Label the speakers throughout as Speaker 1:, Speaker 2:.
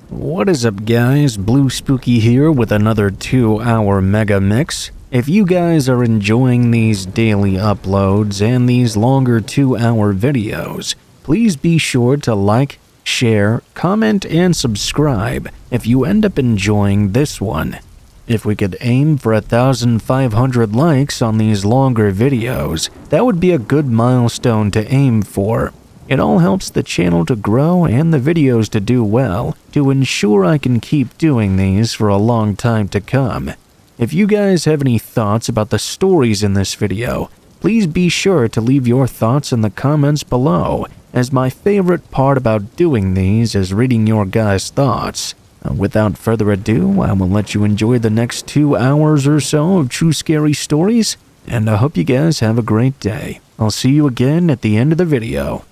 Speaker 1: What is up guys, Blue Spooky here with another 2-hour Megamix. If you guys are enjoying these daily uploads and these longer 2-hour videos, please be sure to like, share, comment, and subscribe if you end up enjoying this one. If we could aim for 1,500 likes on these longer videos, that would be a good milestone to aim for. It all helps the channel to grow and the videos to do well, to ensure I can keep doing these for a long time to come. If you guys have any thoughts about the stories in this video, please be sure to leave your thoughts in the comments below, as my favorite part about doing these is reading your guys' thoughts. Without further ado, I will let you enjoy the next 2 hours or so of true scary stories, and I hope you guys have a great day. I'll see you again at the end of the video.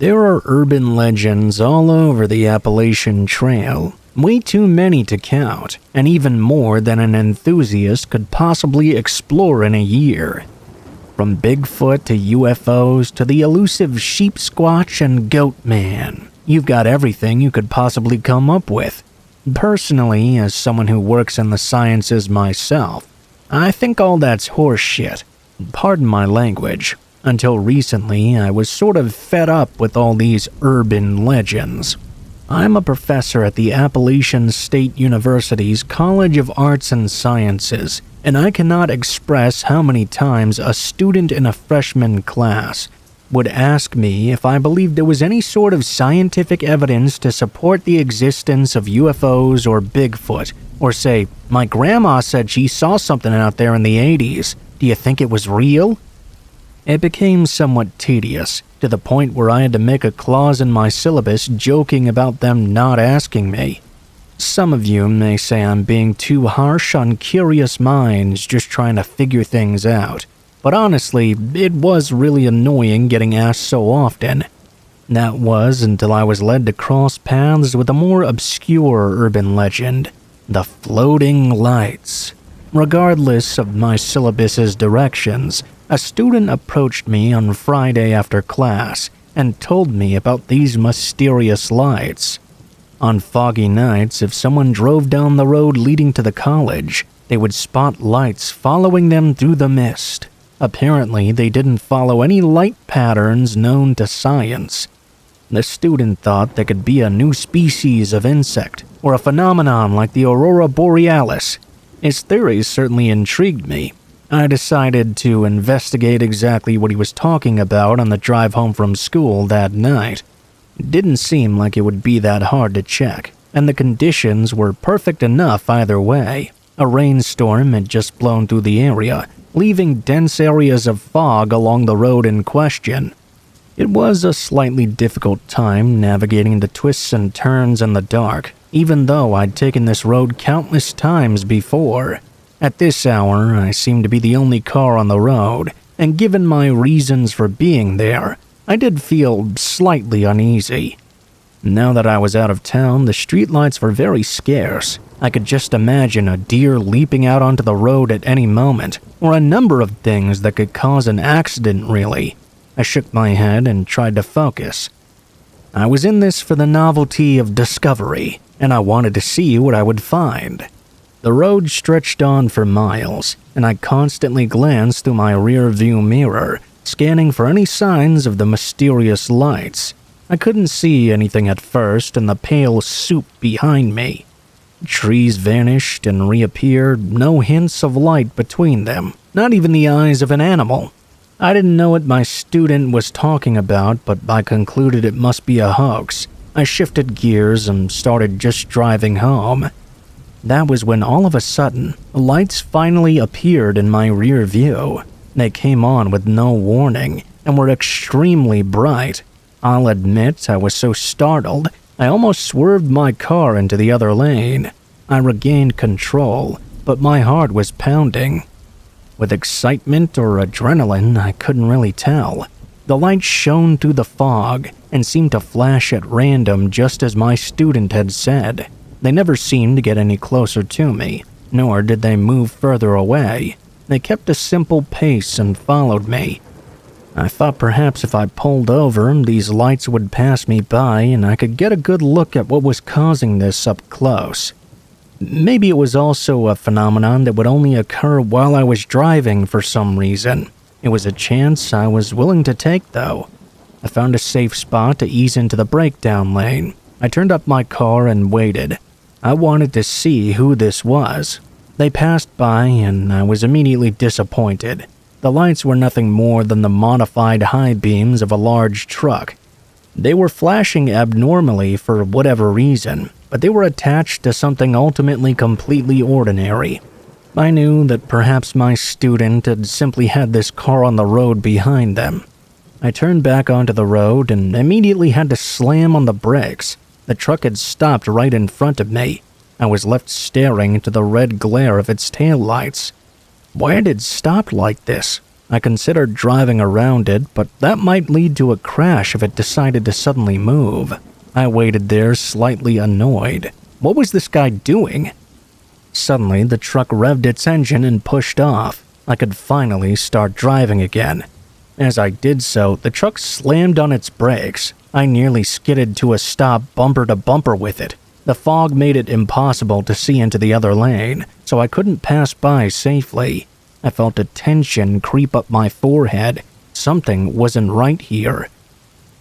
Speaker 1: There are urban legends all over the Appalachian Trail, way too many to count, and even more than an enthusiast could possibly explore in a year. From Bigfoot to UFOs to the elusive sheep squatch and goat man, you've got everything you could possibly come up with. Personally, as someone who works in the sciences myself, I think all that's horse shit. Pardon my language. Until recently, I was sort of fed up with all these urban legends. I'm a professor at the Appalachian State University's College of Arts and Sciences, and I cannot express how many times a student in a freshman class would ask me if I believed there was any sort of scientific evidence to support the existence of UFOs or Bigfoot, or say, "My grandma said she saw something out there in the 80s. Do you think it was real?" It became somewhat tedious, to the point where I had to make a clause in my syllabus joking about them not asking me. Some of you may say I'm being too harsh on curious minds just trying to figure things out, but honestly, it was really annoying getting asked so often. That was until I was led to cross paths with a more obscure urban legend, the floating lights. Regardless of my syllabus's directions, a student approached me on Friday after class and told me about these mysterious lights. On foggy nights, if someone drove down the road leading to the college, they would spot lights following them through the mist. Apparently, they didn't follow any light patterns known to science. The student thought they could be a new species of insect or a phenomenon like the aurora borealis. His theories certainly intrigued me. I decided to investigate exactly what he was talking about on the drive home from school that night. It didn't seem like it would be that hard to check, and the conditions were perfect enough either way. A rainstorm had just blown through the area, leaving dense areas of fog along the road in question. It was a slightly difficult time navigating the twists and turns in the dark, even though I'd taken this road countless times before. At this hour, I seemed to be the only car on the road, and given my reasons for being there, I did feel slightly uneasy. Now that I was out of town, the streetlights were very scarce. I could just imagine a deer leaping out onto the road at any moment, or a number of things that could cause an accident, really. I shook my head and tried to focus. I was in this for the novelty of discovery, and I wanted to see what I would find. The road stretched on for miles, and I constantly glanced through my rear-view mirror, scanning for any signs of the mysterious lights. I couldn't see anything at first in the pale soup behind me. Trees vanished and reappeared, no hints of light between them, not even the eyes of an animal. I didn't know what my student was talking about, but I concluded it must be a hoax. I shifted gears and started just driving home. That was when all of a sudden, lights finally appeared in my rear view. They came on with no warning and were extremely bright. I'll admit I was so startled, I almost swerved my car into the other lane. I regained control, but my heart was pounding. With excitement or adrenaline, I couldn't really tell. The lights shone through the fog and seemed to flash at random just as my student had said. They never seemed to get any closer to me, nor did they move further away. They kept a simple pace and followed me. I thought perhaps if I pulled over, these lights would pass me by and I could get a good look at what was causing this up close. Maybe it was also a phenomenon that would only occur while I was driving for some reason. It was a chance I was willing to take, though. I found a safe spot to ease into the breakdown lane. I turned up my car and waited. I wanted to see who this was. They passed by and I was immediately disappointed. The lights were nothing more than the modified high beams of a large truck. They were flashing abnormally for whatever reason, but they were attached to something ultimately completely ordinary. I knew that perhaps my student had simply had this car on the road behind them. I turned back onto the road and immediately had to slam on the brakes. The truck had stopped right in front of me. I was left staring into the red glare of its taillights. Why had it stopped like this? I considered driving around it, but that might lead to a crash if it decided to suddenly move. I waited there, slightly annoyed. What was this guy doing? Suddenly, the truck revved its engine and pushed off. I could finally start driving again. As I did so, the truck slammed on its brakes. I nearly skidded to a stop bumper to bumper with it. The fog made it impossible to see into the other lane, so I couldn't pass by safely. I felt a tension creep up my forehead. Something wasn't right here.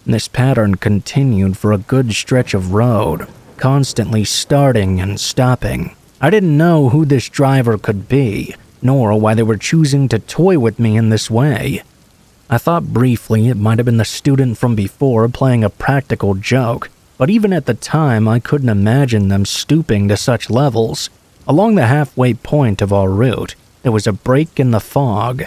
Speaker 1: This pattern continued for a good stretch of road, constantly starting and stopping. I didn't know who this driver could be, nor why they were choosing to toy with me in this way. I thought briefly it might have been the student from before playing a practical joke, but even at the time I couldn't imagine them stooping to such levels. Along the halfway point of our route, there was a break in the fog.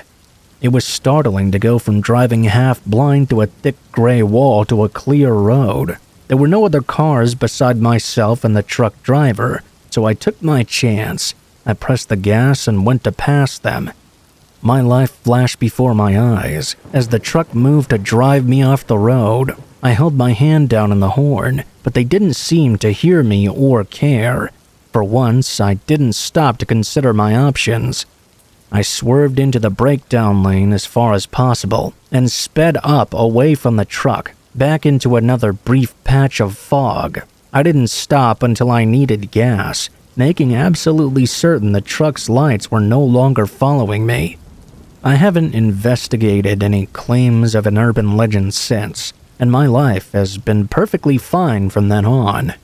Speaker 1: It was startling to go from driving half blind to a thick gray wall to a clear road. There were no other cars beside myself and the truck driver, so I took my chance. I pressed the gas and went to pass them. My life flashed before my eyes as the truck moved to drive me off the road. I held my hand down on the horn, but they didn't seem to hear me or care. For once, I didn't stop to consider my options. I swerved into the breakdown lane as far as possible and sped up away from the truck, back into another brief patch of fog. I didn't stop until I needed gas, making absolutely certain the truck's lights were no longer following me. I haven't investigated any claims of an urban legend since, and my life has been perfectly fine from then on.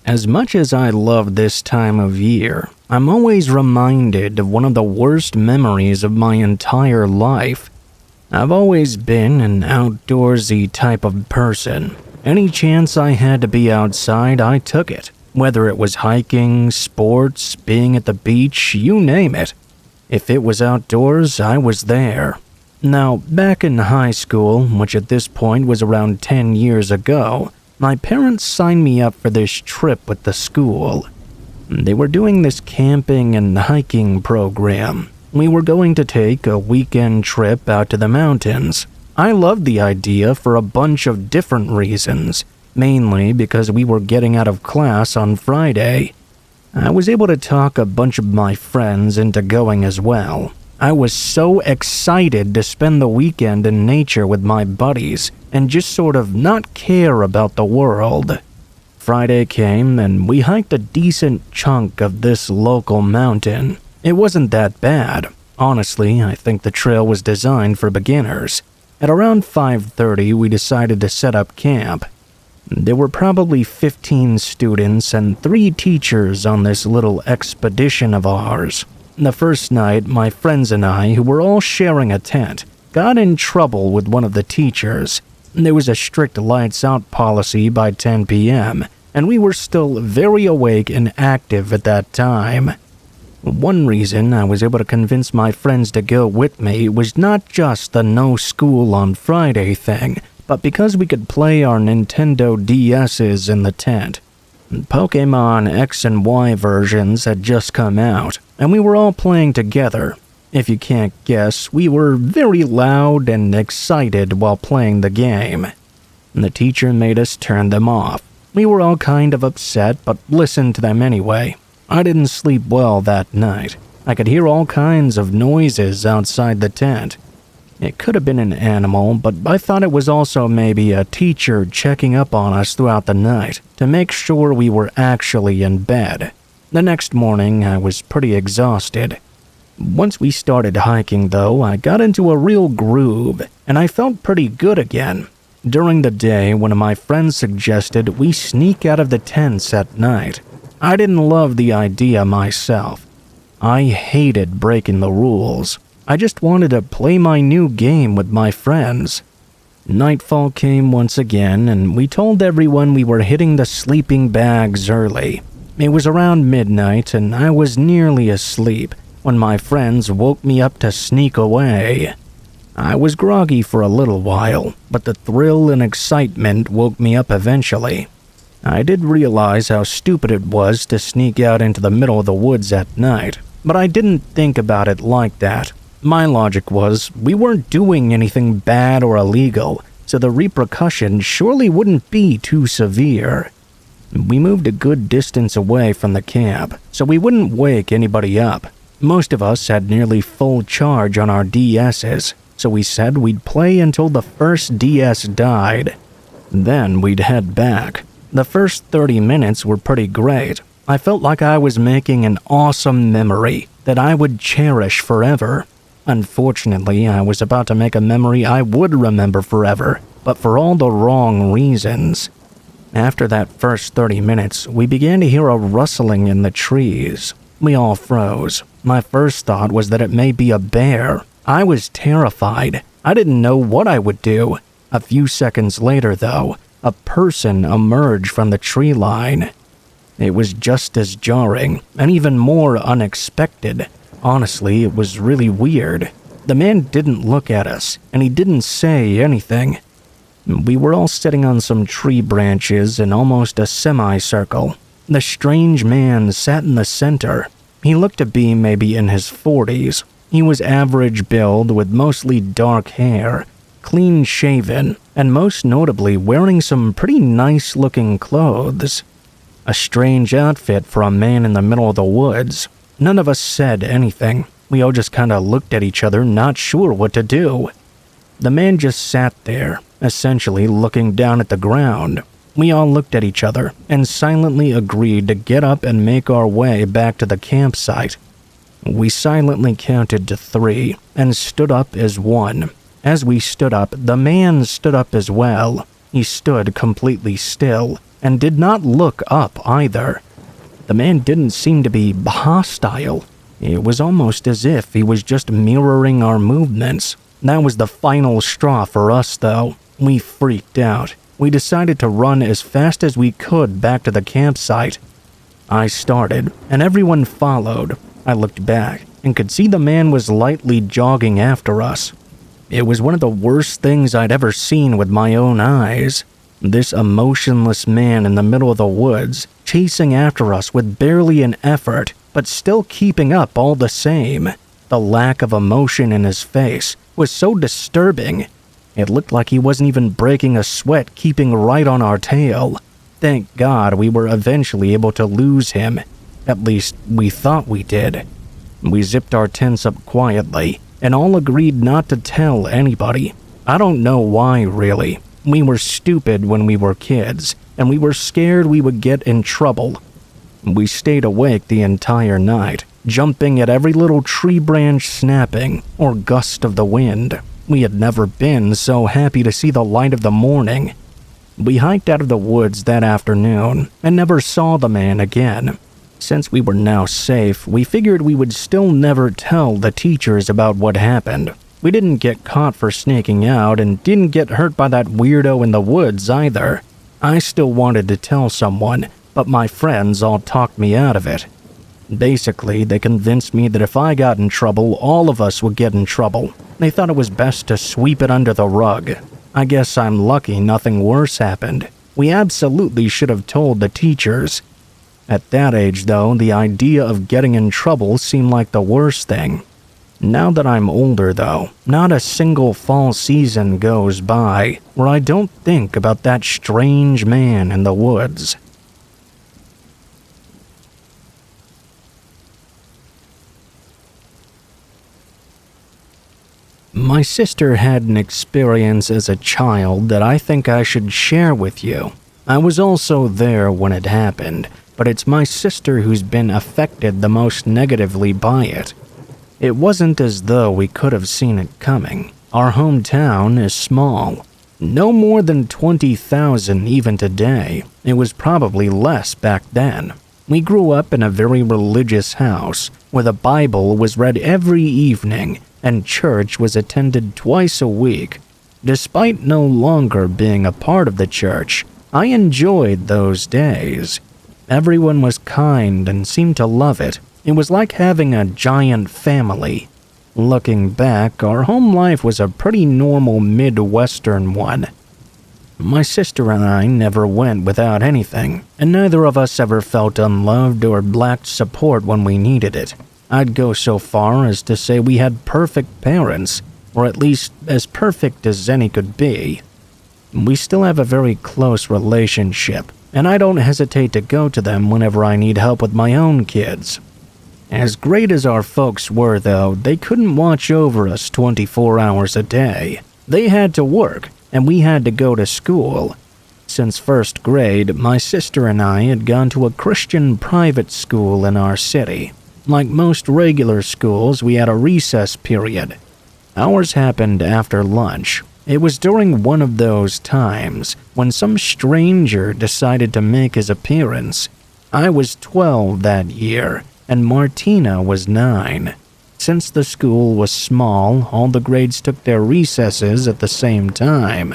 Speaker 1: As much as I love this time of year, I'm always reminded of one of the worst memories of my entire life. I've always been an outdoorsy type of person. Any chance I had to be outside, I took it. Whether it was hiking, sports, being at the beach, you name it. If it was outdoors, I was there. Now, back in high school, which at this point was around 10 years ago, my parents signed me up for this trip with the school. They were doing this camping and hiking program. We were going to take a weekend trip out to the mountains. I loved the idea for a bunch of different reasons, mainly because we were getting out of class on Friday. I was able to talk a bunch of my friends into going as well. I was so excited to spend the weekend in nature with my buddies and just sort of not care about the world. Friday came and we hiked a decent chunk of this local mountain. It wasn't that bad. Honestly, I think the trail was designed for beginners. At around 5:30, we decided to set up camp. There were probably 15 students and 3 teachers on this little expedition of ours. The first night, my friends and I, who were all sharing a tent, got in trouble with one of the teachers. There was a strict lights out policy by 10 p.m., and we were still very awake and active at that time. One reason I was able to convince my friends to go with me was not just the no school on Friday thing, but because we could play our Nintendo DS's in the tent. Pokemon X and Y versions had just come out, and we were all playing together. If you can't guess, we were very loud and excited while playing the game. The teacher made us turn them off. We were all kind of upset, but listened to them anyway. I didn't sleep well that night. I could hear all kinds of noises outside the tent. It could have been an animal, but I thought it was also maybe a teacher checking up on us throughout the night to make sure we were actually in bed. The next morning, I was pretty exhausted. Once we started hiking, though, I got into a real groove, and I felt pretty good again. During the day, one of my friends suggested we sneak out of the tents at night. I didn't love the idea myself. I hated breaking the rules. I just wanted to play my new game with my friends. Nightfall came once again, and we told everyone we were hitting the sleeping bags early. It was around midnight, and I was nearly asleep when my friends woke me up to sneak away. I was groggy for a little while, but the thrill and excitement woke me up eventually. I did realize how stupid it was to sneak out into the middle of the woods at night, but I didn't think about it like that. My logic was, we weren't doing anything bad or illegal, so the repercussions surely wouldn't be too severe. We moved a good distance away from the camp, so we wouldn't wake anybody up. Most of us had nearly full charge on our DSs, so we said we'd play until the first DS died. Then we'd head back. The first 30 minutes were pretty great. I felt like I was making an awesome memory that I would cherish forever. Unfortunately, I was about to make a memory I would remember forever, but for all the wrong reasons. After that first 30 minutes, we began to hear a rustling in the trees. We all froze. My first thought was that it may be a bear. I was terrified. I didn't know what I would do. A few seconds later, though, a person emerged from the tree line. It was just as jarring, and even more unexpected. Honestly, it was really weird. The man didn't look at us, and he didn't say anything. We were all sitting on some tree branches in almost a semicircle. The strange man sat in the center. He looked to be maybe in his 40s. He was average build with mostly dark hair, clean shaven, and most notably wearing some pretty nice-looking clothes. A strange outfit for a man in the middle of the woods. None of us said anything. We all just kinda looked at each other, not sure what to do. The man just sat there, essentially looking down at the ground. We all looked at each other and silently agreed to get up and make our way back to the campsite. We silently counted to 3 and stood up as one. As we stood up, the man stood up as well. He stood completely still and did not look up either. The man didn't seem to be hostile. It was almost as if he was just mirroring our movements. That was the final straw for us, though. We freaked out. We decided to run as fast as we could back to the campsite. I started, and everyone followed. I looked back and could see the man was lightly jogging after us. It was one of the worst things I'd ever seen with my own eyes. This emotionless man in the middle of the woods, chasing after us with barely an effort, but still keeping up all the same. The lack of emotion in his face was so disturbing. It looked like he wasn't even breaking a sweat, keeping right on our tail. Thank God we were eventually able to lose him. At least, we thought we did. We zipped our tents up quietly, and all agreed not to tell anybody. I don't know why, really. We were stupid when we were kids, and we were scared we would get in trouble. We stayed awake the entire night, jumping at every little tree branch snapping or gust of the wind. We had never been so happy to see the light of the morning. We hiked out of the woods that afternoon and never saw the man again. Since we were now safe, we figured we would still never tell the teachers about what happened. We didn't get caught for sneaking out and didn't get hurt by that weirdo in the woods either. I still wanted to tell someone, but my friends all talked me out of it. Basically, they convinced me that if I got in trouble, all of us would get in trouble. They thought it was best to sweep it under the rug. I guess I'm lucky nothing worse happened. We absolutely should have told the teachers. At that age, though, the idea of getting in trouble seemed like the worst thing. Now that I'm older though, not a single fall season goes by where I don't think about that strange man in the woods. My sister had an experience as a child that I think I should share with you. I was also there when it happened, but it's my sister who's been affected the most negatively by it. It wasn't as though we could have seen it coming. Our hometown is small. No more than 20,000 even today. It was probably less back then. We grew up in a very religious house, where the Bible was read every evening and church was attended twice a week. Despite no longer being a part of the church, I enjoyed those days. Everyone was kind and seemed to love it. It was like having a giant family. Looking back, our home life was a pretty normal Midwestern one. My sister and I never went without anything, and neither of us ever felt unloved or lacked support when we needed it. I'd go so far as to say we had perfect parents, or at least as perfect as any could be. We still have a very close relationship, and I don't hesitate to go to them whenever I need help with my own kids. As great as our folks were, though, they couldn't watch over us 24 hours a day. They had to work, and we had to go to school. Since first grade, my sister and I had gone to a Christian private school in our city. Like most regular schools, we had a recess period. Ours happened after lunch. It was during one of those times when some stranger decided to make his appearance. I was 12 that year, and Martina was 9. Since the school was small, all the grades took their recesses at the same time.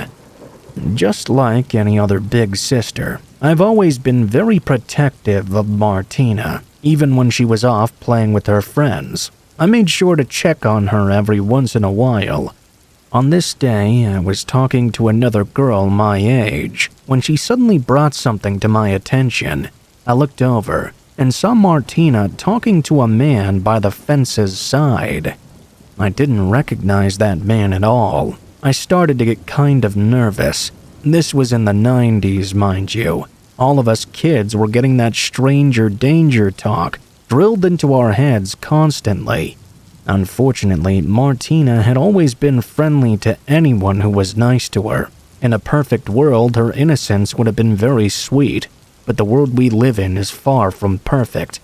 Speaker 1: Just like any other big sister, I've always been very protective of Martina, even when she was off playing with her friends. I made sure to check on her every once in a while. On this day, I was talking to another girl my age when she suddenly brought something to my attention. I looked over and saw Martina talking to a man by the fence's side. I didn't recognize that man at all. I started to get kind of nervous. This was in the 90s, mind you. All of us kids were getting that stranger danger talk drilled into our heads constantly. Unfortunately, Martina had always been friendly to anyone who was nice to her. In a perfect world, her innocence would have been very sweet, but the world we live in is far from perfect.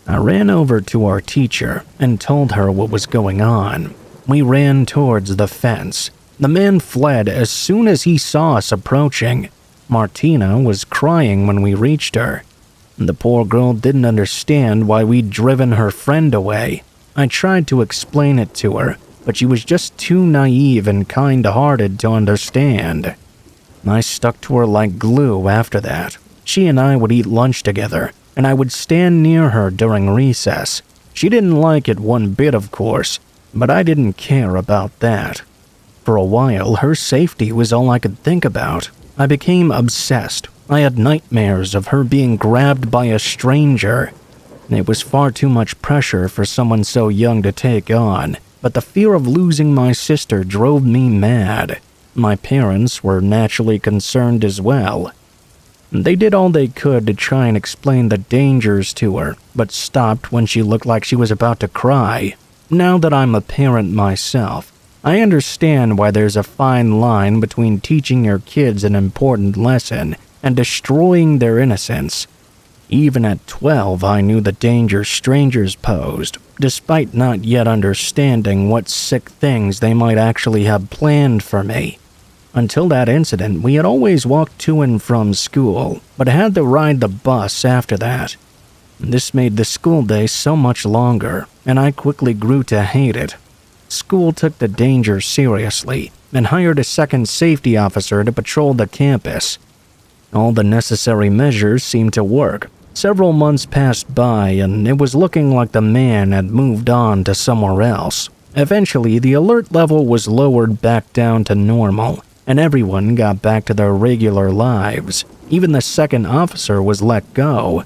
Speaker 1: I ran over to our teacher and told her what was going on. We ran towards the fence. The man fled as soon as he saw us approaching. Martina was crying when we reached her. The poor girl didn't understand why we'd driven her friend away. I tried to explain it to her, but she was just too naive and kind-hearted to understand. I stuck to her like glue after that. She and I would eat lunch together, and I would stand near her during recess. She didn't like it one bit, of course, but I didn't care about that. For a while, her safety was all I could think about. I became obsessed. I had nightmares of her being grabbed by a stranger. It was far too much pressure for someone so young to take on, but the fear of losing my sister drove me mad. My parents were naturally concerned as well. They did all they could to try and explain the dangers to her, but stopped when she looked like she was about to cry. Now that I'm a parent myself, I understand why there's a fine line between teaching your kids an important lesson and destroying their innocence. Even at 12, I knew the danger strangers posed, despite not yet understanding what sick things they might actually have planned for me. Until that incident, we had always walked to and from school, but had to ride the bus after that. This made the school day so much longer, and I quickly grew to hate it. School took the danger seriously, and hired a second safety officer to patrol the campus. All the necessary measures seemed to work. Several months passed by, and it was looking like the man had moved on to somewhere else. Eventually, the alert level was lowered back down to normal, and everyone got back to their regular lives. Even the second officer was let go.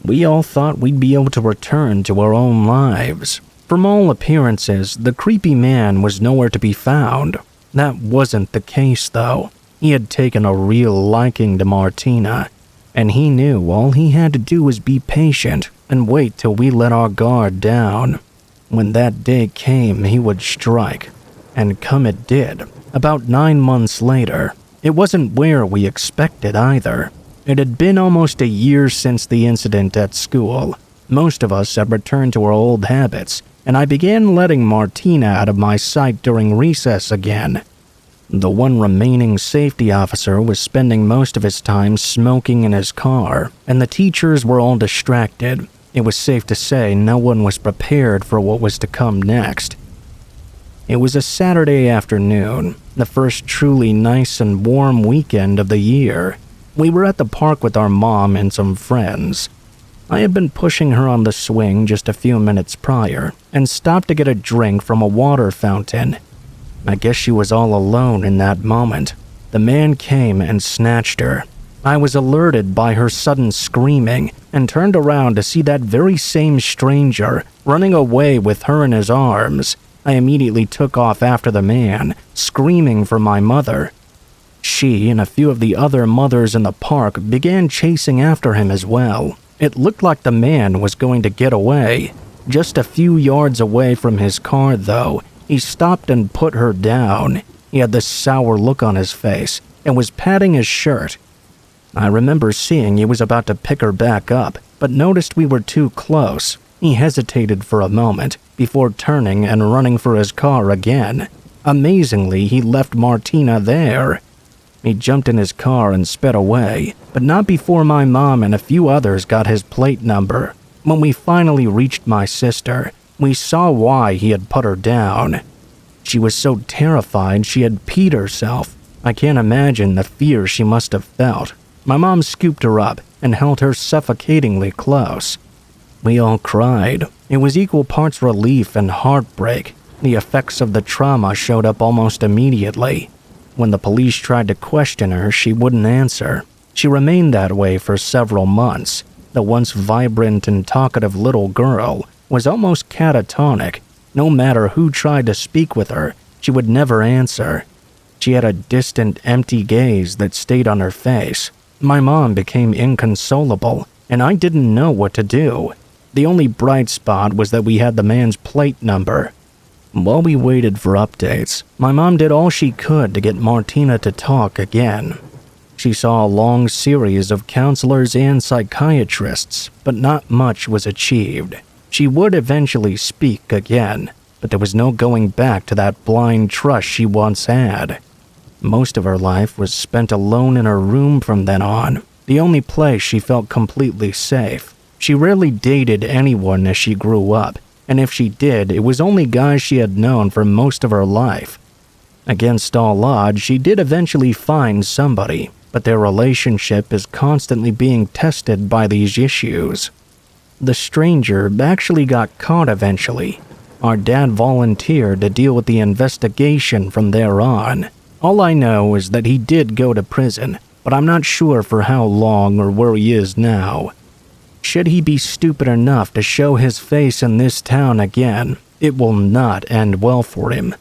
Speaker 1: We all thought we'd be able to return to our own lives. From all appearances, the creepy man was nowhere to be found. That wasn't the case, though. He had taken a real liking to Martina, and he knew all he had to do was be patient and wait till we let our guard down. When that day came, he would strike, and come it did. About 9 months later, it wasn't where we expected either. It had been almost a year since the incident at school. Most of us had returned to our old habits, and I began letting Martina out of my sight during recess again. The one remaining safety officer was spending most of his time smoking in his car, and the teachers were all distracted. It was safe to say no one was prepared for what was to come next. It was a Saturday afternoon, the first truly nice and warm weekend of the year. We were at the park with our mom and some friends. I had been pushing her on the swing just a few minutes prior and stopped to get a drink from a water fountain. I guess she was all alone in that moment. The man came and snatched her. I was alerted by her sudden screaming and turned around to see that very same stranger running away with her in his arms. I immediately took off after the man, screaming for my mother. She and a few of the other mothers in the park began chasing after him as well. It looked like the man was going to get away. Just a few yards away from his car, though, he stopped and put her down. He had this sour look on his face and was patting his shirt. I remember seeing he was about to pick her back up, but noticed we were too close. He hesitated for a moment before turning and running for his car again. Amazingly, he left Martina there. He jumped in his car and sped away, but not before my mom and a few others got his plate number. When we finally reached my sister, we saw why he had put her down. She was so terrified she had peed herself. I can't imagine the fear she must have felt. My mom scooped her up and held her suffocatingly close. We all cried. It was equal parts relief and heartbreak. The effects of the trauma showed up almost immediately. When the police tried to question her, she wouldn't answer. She remained that way for several months. The once vibrant and talkative little girl was almost catatonic. No matter who tried to speak with her, she would never answer. She had a distant, empty gaze that stayed on her face. My mom became inconsolable, and I didn't know what to do. The only bright spot was that we had the man's plate number. While we waited for updates, my mom did all she could to get Martina to talk again. She saw a long series of counselors and psychiatrists, but not much was achieved. She would eventually speak again, but there was no going back to that blind trust she once had. Most of her life was spent alone in her room from then on, the only place she felt completely safe. She rarely dated anyone as she grew up, and if she did, it was only guys she had known for most of her life. Against all odds, she did eventually find somebody, but their relationship is constantly being tested by these issues. The stranger actually got caught eventually. Our dad volunteered to deal with the investigation from there on. All I know is that he did go to prison, but I'm not sure for how long or where he is now. Should he be stupid enough to show his face in this town again, it will not end well for him.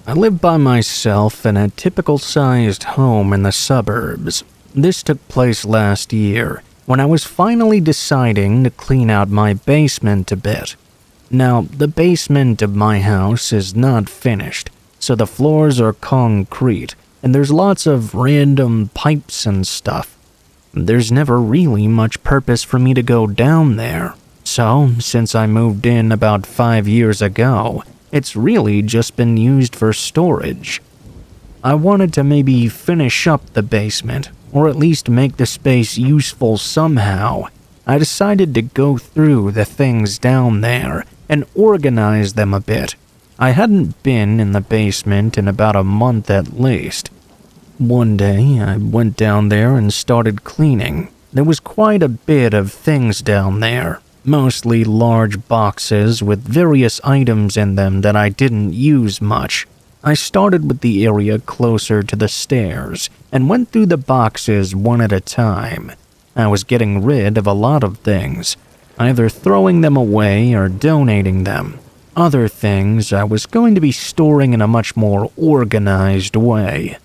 Speaker 1: I live by myself in a typical-sized home in the suburbs. This took place last year, when I was finally deciding to clean out my basement a bit. Now, the basement of my house is not finished, so the floors are concrete, and there's lots of random pipes and stuff. There's never really much purpose for me to go down there, so since I moved in about 5 years ago, it's really just been used for storage. I wanted to maybe finish up the basement, or at least make the space useful somehow. I decided to go through the things down there and organize them a bit. I hadn't been in the basement in about a month at least. One day, I went down there and started cleaning. There was quite a bit of things down there, mostly large boxes with various items in them that I didn't use much. I started with the area closer to the stairs and went through the boxes one at a time. I was getting rid of a lot of things, either throwing them away or donating them. Other things I was going to be storing in a much more organized way.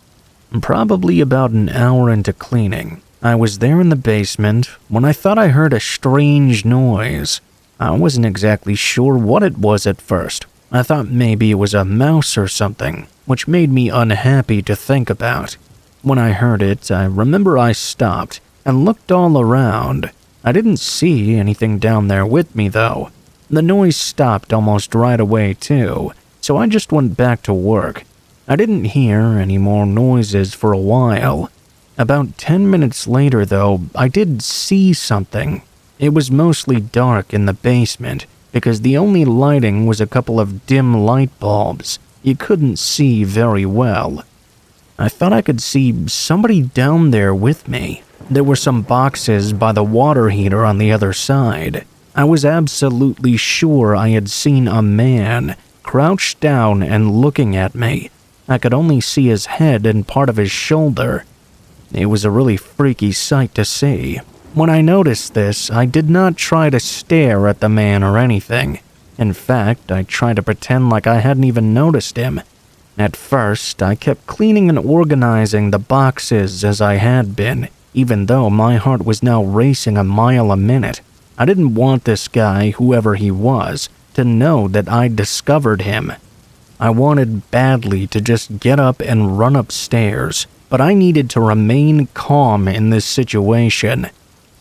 Speaker 1: Probably about an hour into cleaning, I was there in the basement when I thought I heard a strange noise. I wasn't exactly sure what it was at first. I thought maybe it was a mouse or something, which made me unhappy to think about. When I heard it, I remember I stopped and looked all around. I didn't see anything down there with me though. The noise stopped almost right away too, so I just went back to work. I didn't hear any more noises for a while. About 10 minutes later though, I did see something. It was mostly dark in the basement because the only lighting was a couple of dim light bulbs. You couldn't see very well. I thought I could see somebody down there with me. There were some boxes by the water heater on the other side. I was absolutely sure I had seen a man crouched down and looking at me. I could only see his head and part of his shoulder. It was a really freaky sight to see. When I noticed this, I did not try to stare at the man or anything. In fact, I tried to pretend like I hadn't even noticed him. At first, I kept cleaning and organizing the boxes as I had been, even though my heart was now racing a mile a minute. I didn't want this guy, whoever he was, to know that I'd discovered him. I wanted badly to just get up and run upstairs, but I needed to remain calm in this situation.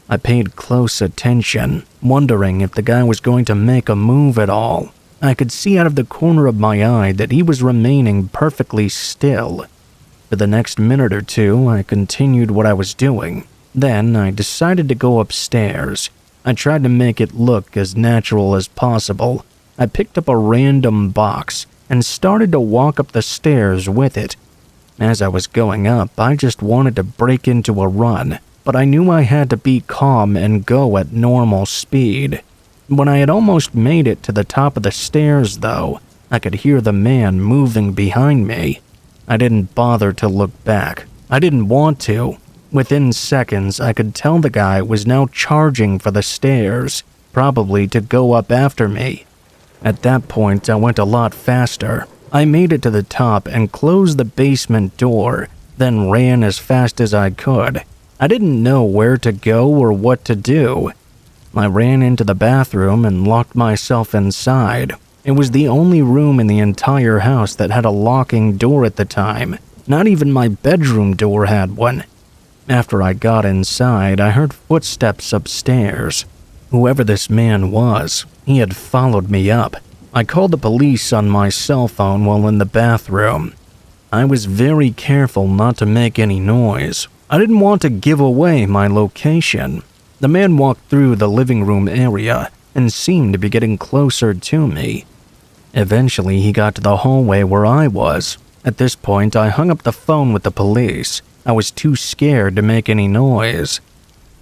Speaker 1: I paid close attention, wondering if the guy was going to make a move at all. I could see out of the corner of my eye that he was remaining perfectly still. For the next minute or two, I continued what I was doing. Then I decided to go upstairs. I tried to make it look as natural as possible. I picked up a random box and started to walk up the stairs with it. As I was going up, I just wanted to break into a run, but I knew I had to be calm and go at normal speed. When I had almost made it to the top of the stairs, though, I could hear the man moving behind me. I didn't bother to look back. I didn't want to. Within seconds, I could tell the guy was now charging for the stairs, probably to go up after me. At that point, I went a lot faster. I made it to the top and closed the basement door, then ran as fast as I could. I didn't know where to go or what to do. I ran into the bathroom and locked myself inside. It was the only room in the entire house that had a locking door at the time. Not even my bedroom door had one. After I got inside, I heard footsteps upstairs. Whoever this man was, he had followed me up. I called the police on my cell phone while in the bathroom. I was very careful not to make any noise. I didn't want to give away my location. The man walked through the living room area and seemed to be getting closer to me. Eventually, he got to the hallway where I was. At this point, I hung up the phone with the police. I was too scared to make any noise.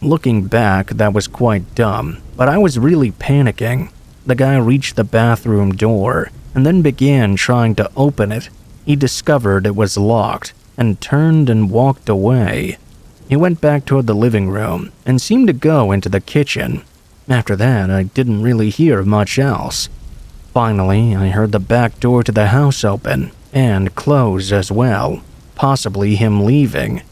Speaker 1: Looking back, that was quite dumb, but I was really panicking. The guy reached the bathroom door and then began trying to open it. He discovered it was locked and turned and walked away. He went back toward the living room and seemed to go into the kitchen. After that, I didn't really hear much else. Finally, I heard the back door to the house open and close as well, possibly him leaving.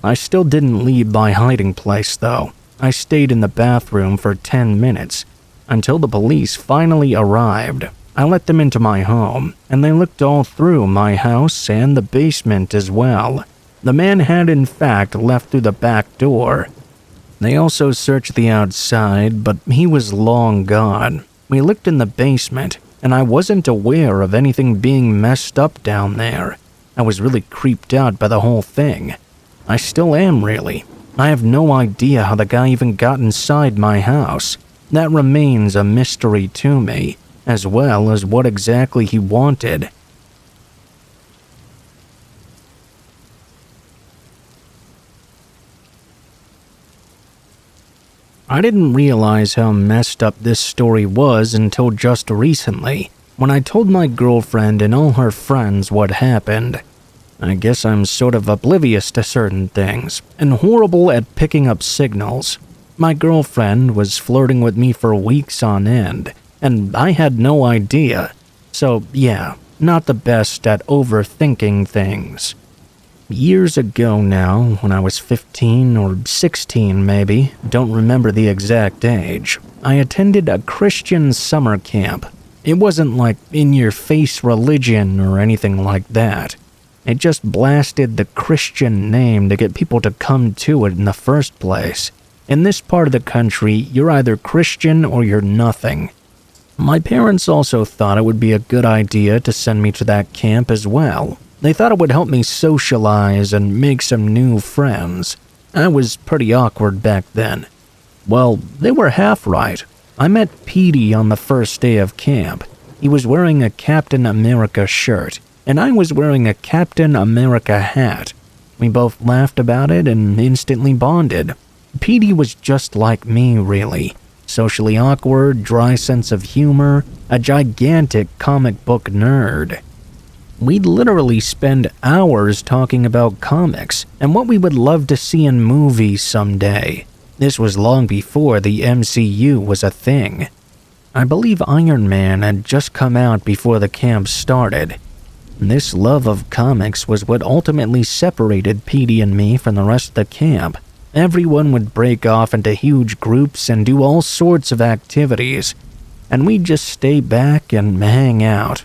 Speaker 1: I still didn't leave my hiding place though. I stayed in the bathroom for 10 minutes until the police finally arrived. I let them into my home, and they looked all through my house and the basement as well. The man had in fact left through the back door. They also searched the outside, but he was long gone. We looked in the basement, and I wasn't aware of anything being messed up down there. I was really creeped out by the whole thing. I still am, really. I have no idea how the guy even got inside my house. That remains a mystery to me, as well as what exactly he wanted. I didn't realize how messed up this story was until just recently. when I told my girlfriend and all her friends what happened. I guess I'm sort of oblivious to certain things and horrible at picking up signals. My girlfriend was flirting with me for weeks on end, and I had no idea. So yeah, not the best at overthinking things. Years ago now, when I was 15 or 16 maybe, don't remember the exact age, I attended a Christian summer camp. It wasn't like in-your-face religion or anything like that. It just blasted the Christian name to get people to come to it in the first place. In this part of the country, you're either Christian or you're nothing. My parents also thought it would be a good idea to send me to that camp as well. They thought it would help me socialize and make some new friends. I was pretty awkward back then. Well, they were half right. I met Petey on the first day of camp. He was wearing a Captain America shirt, and I was wearing a Captain America hat. We both laughed about it and instantly bonded. Petey was just like me, really. Socially awkward, dry sense of humor, a gigantic comic book nerd. We'd literally spend hours talking about comics and what we would love to see in movies someday. This was long before the MCU was a thing. I believe Iron Man had just come out before the camp started. This love of comics was what ultimately separated Petey and me from the rest of the camp. Everyone would break off into huge groups and do all sorts of activities, and we'd just stay back and hang out.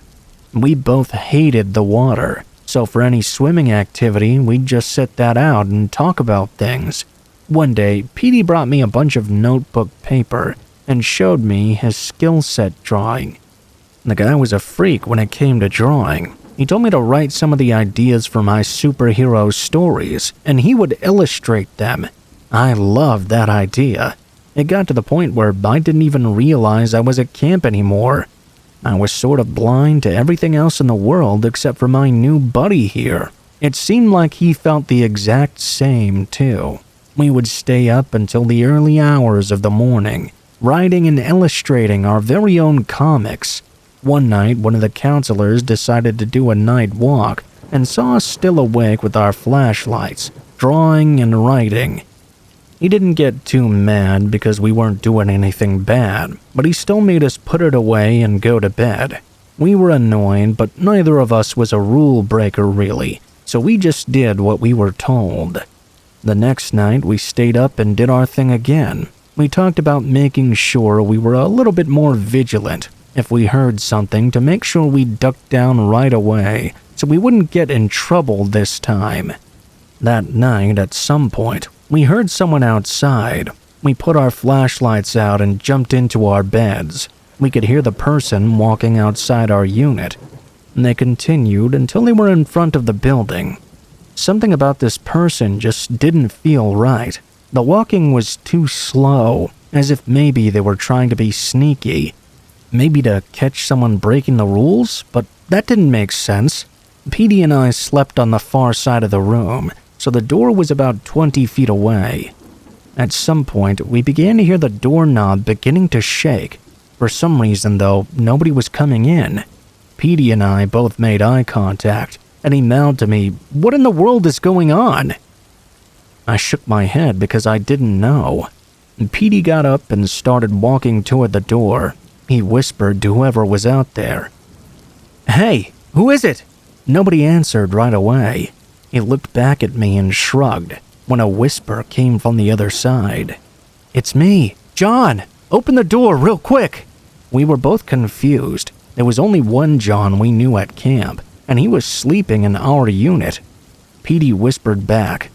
Speaker 1: We both hated the water, so for any swimming activity, we'd just sit that out and talk about things. One day, Petey brought me a bunch of notebook paper and showed me his skill set drawing. The guy was a freak when it came to drawing. He told me to write some of the ideas for my superhero stories, and he would illustrate them. I loved that idea. It got to the point where I didn't even realize I was at camp anymore. I was sort of blind to everything else in the world except for my new buddy here. It seemed like he felt the exact same, too. We would stay up until the early hours of the morning, writing and illustrating our very own comics. One night, one of the counselors decided to do a night walk and saw us still awake with our flashlights, drawing and writing. He didn't get too mad because we weren't doing anything bad, but he still made us put it away and go to bed. We were annoyed, but neither of us was a rule breaker really, so we just did what we were told. The next night, we stayed up and did our thing again. We talked about making sure we were a little bit more vigilant if we heard something, to make sure we ducked down right away so we wouldn't get in trouble this time. That night, at some point, we heard someone outside. We put our flashlights out and jumped into our beds. We could hear the person walking outside our unit. And they continued until they were in front of the building. Something about this person just didn't feel right. The walking was too slow, as if maybe they were trying to be sneaky. Maybe to catch someone breaking the rules, but that didn't make sense. Petey and I slept on the far side of the room, so the door was about 20 feet away. At some point, we began to hear the doorknob beginning to shake. For some reason, though, nobody was coming in. Petey and I both made eye contact, and he mouthed to me, "What in the world is going on?" I shook my head because I didn't know. Petey got up and started walking toward the door. He whispered to whoever was out there, "Hey, who is it?" Nobody answered right away. He looked back at me and shrugged when a whisper came from the other side. "It's me, John. Open the door real quick." We were both confused. There was only one John we knew at camp, and he was sleeping in our unit. Petey whispered back,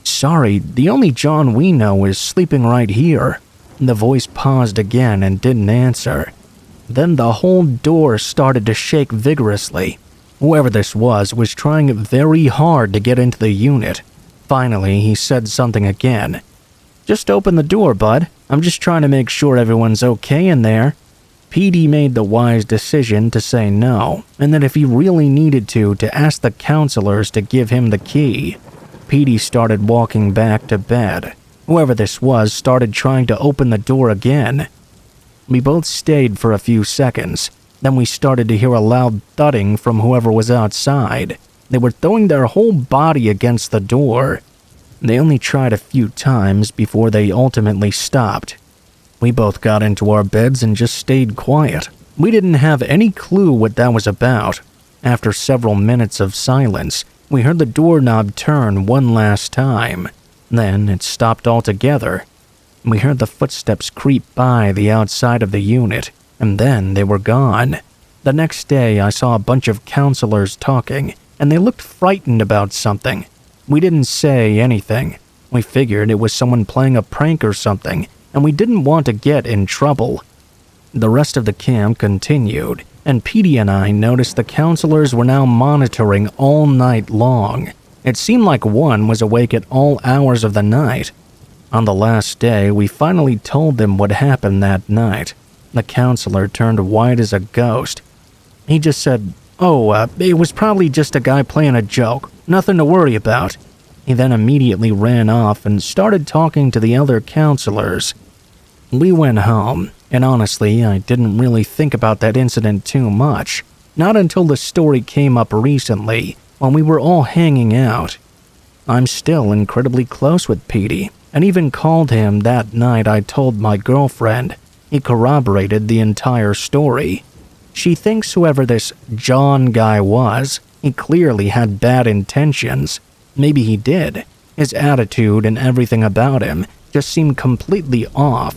Speaker 1: "Sorry, the only John we know is sleeping right here." The voice paused again and didn't answer. Then the whole door started to shake vigorously. Whoever this was trying very hard to get into the unit. Finally, he said something again. "Just open the door, bud. I'm just trying to make sure everyone's okay in there." Petey made the wise decision to say no, and that if he really needed to ask the counselors to give him the key. Petey started walking back to bed. Whoever this was started trying to open the door again. We both stayed for a few seconds. Then we started to hear a loud thudding from whoever was outside. They were throwing their whole body against the door. They only tried a few times before they ultimately stopped. We both got into our beds and just stayed quiet. We didn't have any clue what that was about. After several minutes of silence, we heard the doorknob turn one last time. Then it stopped altogether. We heard the footsteps creep by the outside of the unit, and then they were gone. The next day, I saw a bunch of counselors talking, and they looked frightened about something. We didn't say anything. We figured it was someone playing a prank or something, and we didn't want to get in trouble. The rest of the camp continued, and Petey and I noticed the counselors were now monitoring all night long. It seemed like one was awake at all hours of the night. On the last day, we finally told them what happened that night. The counselor turned white as a ghost. He just said, it was probably just a guy playing a joke. Nothing to worry about. He then immediately ran off and started talking to the other counselors. We went home, and honestly, I didn't really think about that incident too much. Not until the story came up recently, when we were all hanging out. I'm still incredibly close with Petey, and even called him that night I told my girlfriend. He corroborated the entire story. She thinks whoever this John guy was, he clearly had bad intentions. Maybe he did. His attitude and everything about him just seemed completely off.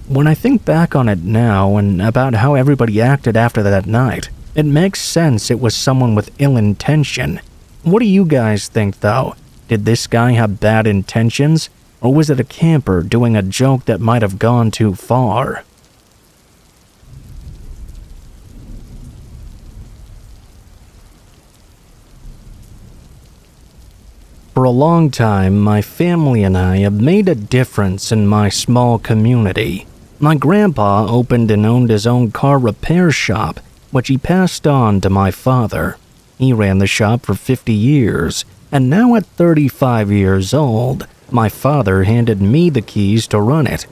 Speaker 1: When I think back on it now and about how everybody acted after that night, it makes sense it was someone with ill intention. What do you guys think, though? Did this guy have bad intentions, or was it a camper doing a joke that might have gone too far? For a long time, my family and I have made a difference in my small community. My grandpa opened and owned his own car repair shop, which he passed on to my father. He ran the shop for 50 years, and now at 35 years old, my father handed me the keys to run it.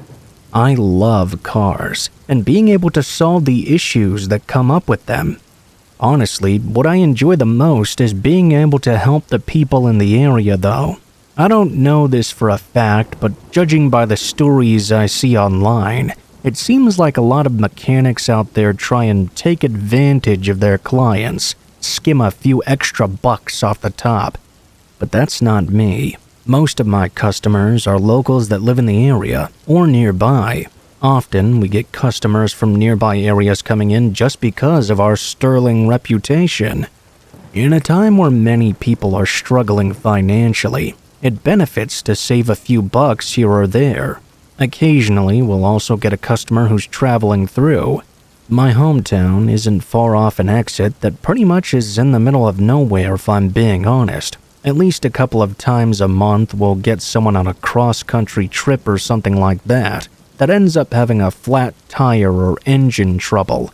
Speaker 1: I love cars, and being able to solve the issues that come up with them. Honestly, what I enjoy the most is being able to help the people in the area, though. I don't know this for a fact, but judging by the stories I see online, it seems like a lot of mechanics out there try and take advantage of their clients, skim a few extra bucks off the top. But that's not me. Most of my customers are locals that live in the area or nearby. Often, we get customers from nearby areas coming in just because of our sterling reputation. In a time where many people are struggling financially, it benefits to save a few bucks here or there. Occasionally, we'll also get a customer who's traveling through. My hometown isn't far off an exit that pretty much is in the middle of nowhere, if I'm being honest. At least a couple of times a month, we'll get someone on a cross-country trip or something like that ends up having a flat tire or engine trouble.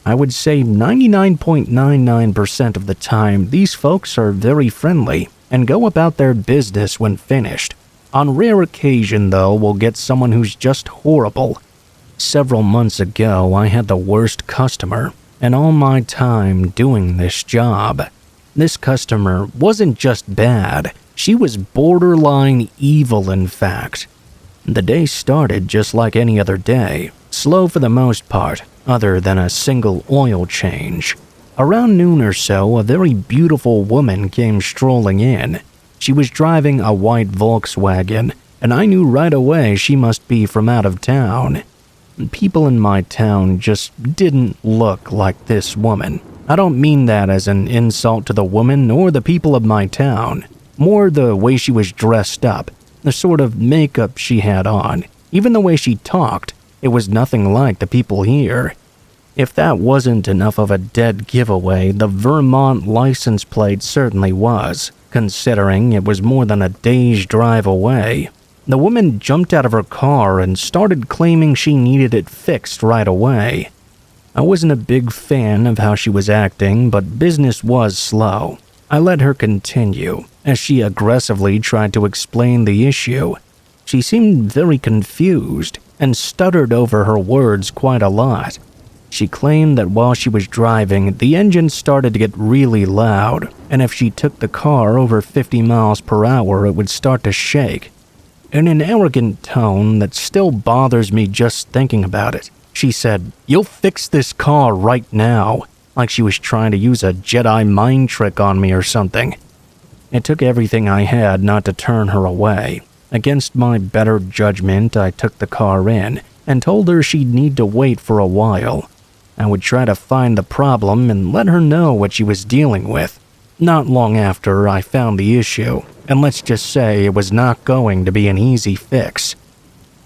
Speaker 1: I would say 99.99% of the time, these folks are very friendly and go about their business when finished. On rare occasion, though, we'll get someone who's just horrible. Several months ago, I had the worst customer in all my time doing this job. This customer wasn't just bad, she was borderline evil, in fact. The day started just like any other day, slow for the most part, other than a single oil change. Around noon or so, a very beautiful woman came strolling in. She was driving a white Volkswagen, and I knew right away she must be from out of town. People in my town just didn't look like this woman. I don't mean that as an insult to the woman or the people of my town. More the way she was dressed up, the sort of makeup she had on, even the way she talked. It was nothing like the people here. If that wasn't enough of a dead giveaway, the Vermont license plate certainly was, considering it was more than a day's drive away. The woman jumped out of her car and started claiming she needed it fixed right away. I wasn't a big fan of how she was acting, but business was slow. I let her continue, as she aggressively tried to explain the issue. She seemed very confused and stuttered over her words quite a lot. She claimed that while she was driving, the engine started to get really loud, and if she took the car over 50 miles per hour, it would start to shake. In an arrogant tone that still bothers me just thinking about it, she said, "You'll fix this car right now," like she was trying to use a Jedi mind trick on me or something. It took everything I had not to turn her away. Against my better judgment, I took the car in and told her she'd need to wait for a while. I would try to find the problem and let her know what she was dealing with. Not long after, I found the issue, and let's just say it was not going to be an easy fix.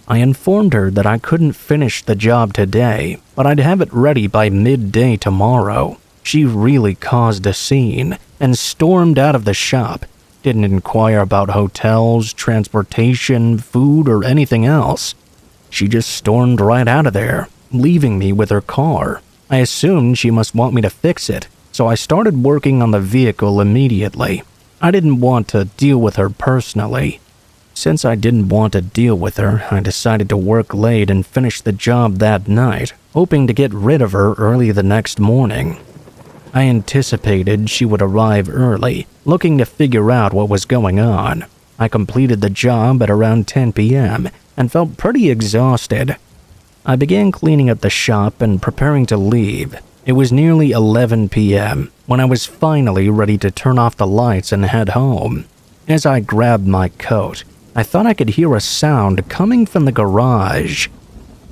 Speaker 1: I informed her that I couldn't finish the job today, but I'd have it ready by midday tomorrow. She really caused a scene and stormed out of the shop. Didn't inquire about hotels, transportation, food, or anything else. She just stormed right out of there, leaving me with her car. I assumed she must want me to fix it, so I started working on the vehicle immediately. I didn't want to deal with her personally. Since I didn't want to deal with her, I decided to work late and finish the job that night, hoping to get rid of her early the next morning. I anticipated she would arrive early, looking to figure out what was going on. I completed the job at around 10 p.m. and felt pretty exhausted. I began cleaning up the shop and preparing to leave. It was nearly 11 p.m. when I was finally ready to turn off the lights and head home. As I grabbed my coat, I thought I could hear a sound coming from the garage.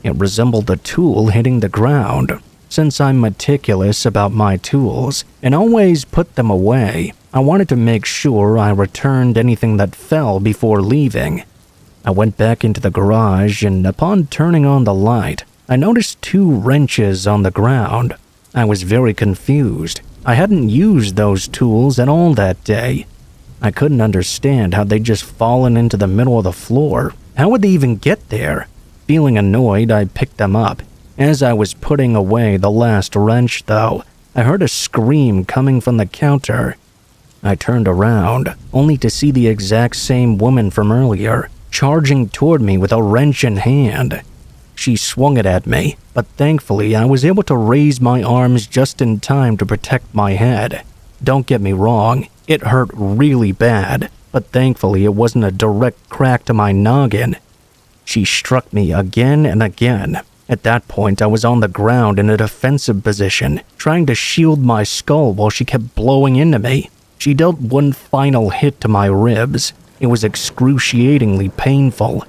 Speaker 1: It resembled a tool hitting the ground. Since I'm meticulous about my tools and always put them away, I wanted to make sure I returned anything that fell before leaving. I went back into the garage, and upon turning on the light, I noticed 2 wrenches on the ground. I was very confused. I hadn't used those tools at all that day. I couldn't understand how they'd just fallen into the middle of the floor. How would they even get there? Feeling annoyed, I picked them up. As I was putting away the last wrench, though, I heard a scream coming from the counter. I turned around, only to see the exact same woman from earlier, charging toward me with a wrench in hand. She swung it at me, but thankfully I was able to raise my arms just in time to protect my head. Don't get me wrong, it hurt really bad, but thankfully it wasn't a direct crack to my noggin. She struck me again and again. At that point, I was on the ground in a defensive position, trying to shield my skull while she kept blowing into me. She dealt one final hit to my ribs. It was excruciatingly painful.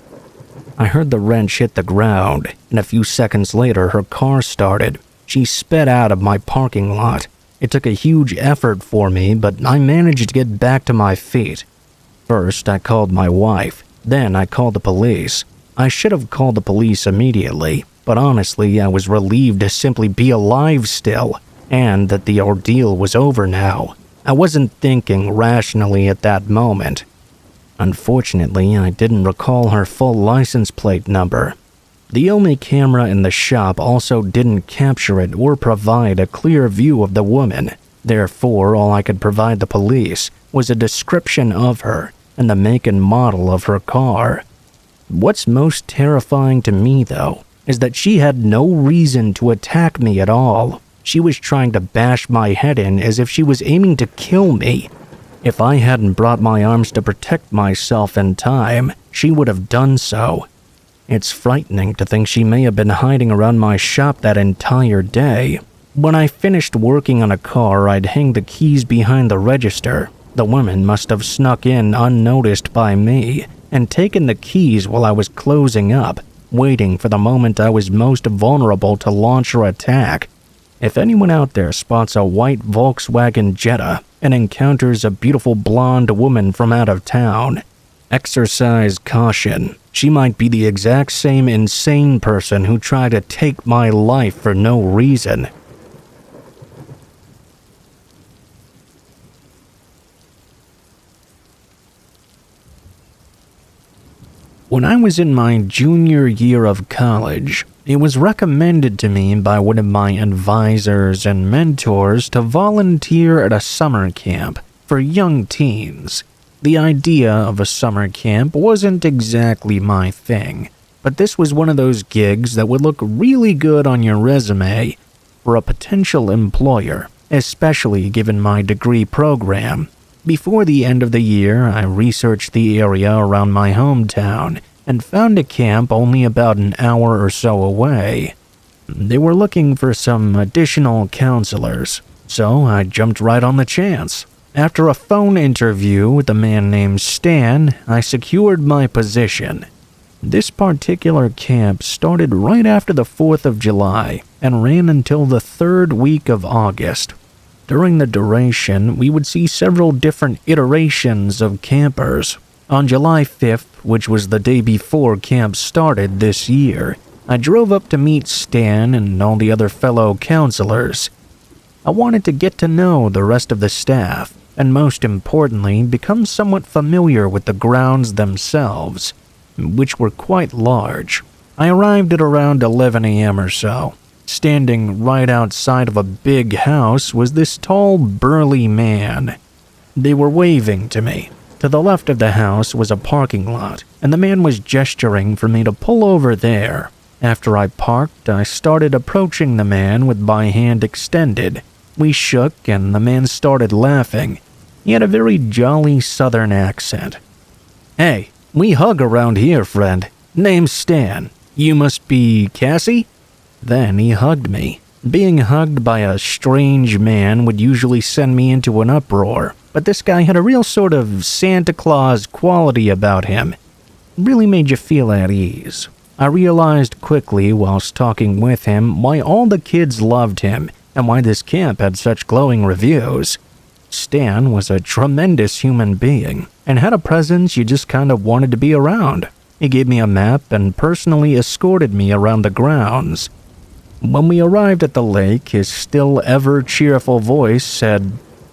Speaker 1: I heard the wrench hit the ground, and a few seconds later, her car started. She sped out of my parking lot. It took a huge effort for me, but I managed to get back to my feet. First, I called my wife. Then I called the police. I should have called the police immediately, but honestly, I was relieved to simply be alive still, and that the ordeal was over now. I wasn't thinking rationally at that moment. Unfortunately, I didn't recall her full license plate number. The only camera in the shop also didn't capture it or provide a clear view of the woman. Therefore, all I could provide the police was a description of her and the make and model of her car. What's most terrifying to me, though, is that she had no reason to attack me at all. She was trying to bash my head in as if she was aiming to kill me. If I hadn't brought my arms to protect myself in time, she would have done so. It's frightening to think she may have been hiding around my shop that entire day. When I finished working on a car, I'd hang the keys behind the register. The woman must have snuck in unnoticed by me and taken the keys while I was closing up, waiting for the moment I was most vulnerable to launch her attack. If anyone out there spots a white Volkswagen Jetta and encounters a beautiful blonde woman from out of town, exercise caution. She might be the exact same insane person who tried to take my life for no reason. When I was in my junior year of college, it was recommended to me by one of my advisors and mentors to volunteer at a summer camp for young teens. The idea of a summer camp wasn't exactly my thing, but this was one of those gigs that would look really good on your resume for a potential employer, especially given my degree program. Before the end of the year, I researched the area around my hometown and found a camp only about an hour or so away. They were looking for some additional counselors, so I jumped right on the chance. After a phone interview with a man named Stan, I secured my position. This particular camp started right after the 4th of July and ran until the 3rd week of August. During the duration, we would see several different iterations of campers. On July 5th, which was the day before camp started this year, I drove up to meet Stan and all the other fellow counselors. I wanted to get to know the rest of the staff, and most importantly, become somewhat familiar with the grounds themselves, which were quite large. I arrived at around 11 a.m. or so. Standing right outside of a big house was this tall, burly man. They were waving to me. To the left of the house was a parking lot, and the man was gesturing for me to pull over there. After I parked, I started approaching the man with my hand extended. We shook, and the man started laughing. He had a very jolly southern accent. "Hey, we hug around here, friend. Name's Stan. You must be Cassie?" Then he hugged me. Being hugged by a strange man would usually send me into an uproar, but this guy had a real sort of Santa Claus quality about him. It really made you feel at ease. I realized quickly whilst talking with him why all the kids loved him and why this camp had such glowing reviews. Stan was a tremendous human being and had a presence you just kind of wanted to be around. He gave me a map and personally escorted me around the grounds. When we arrived at the lake, his still ever-cheerful voice said,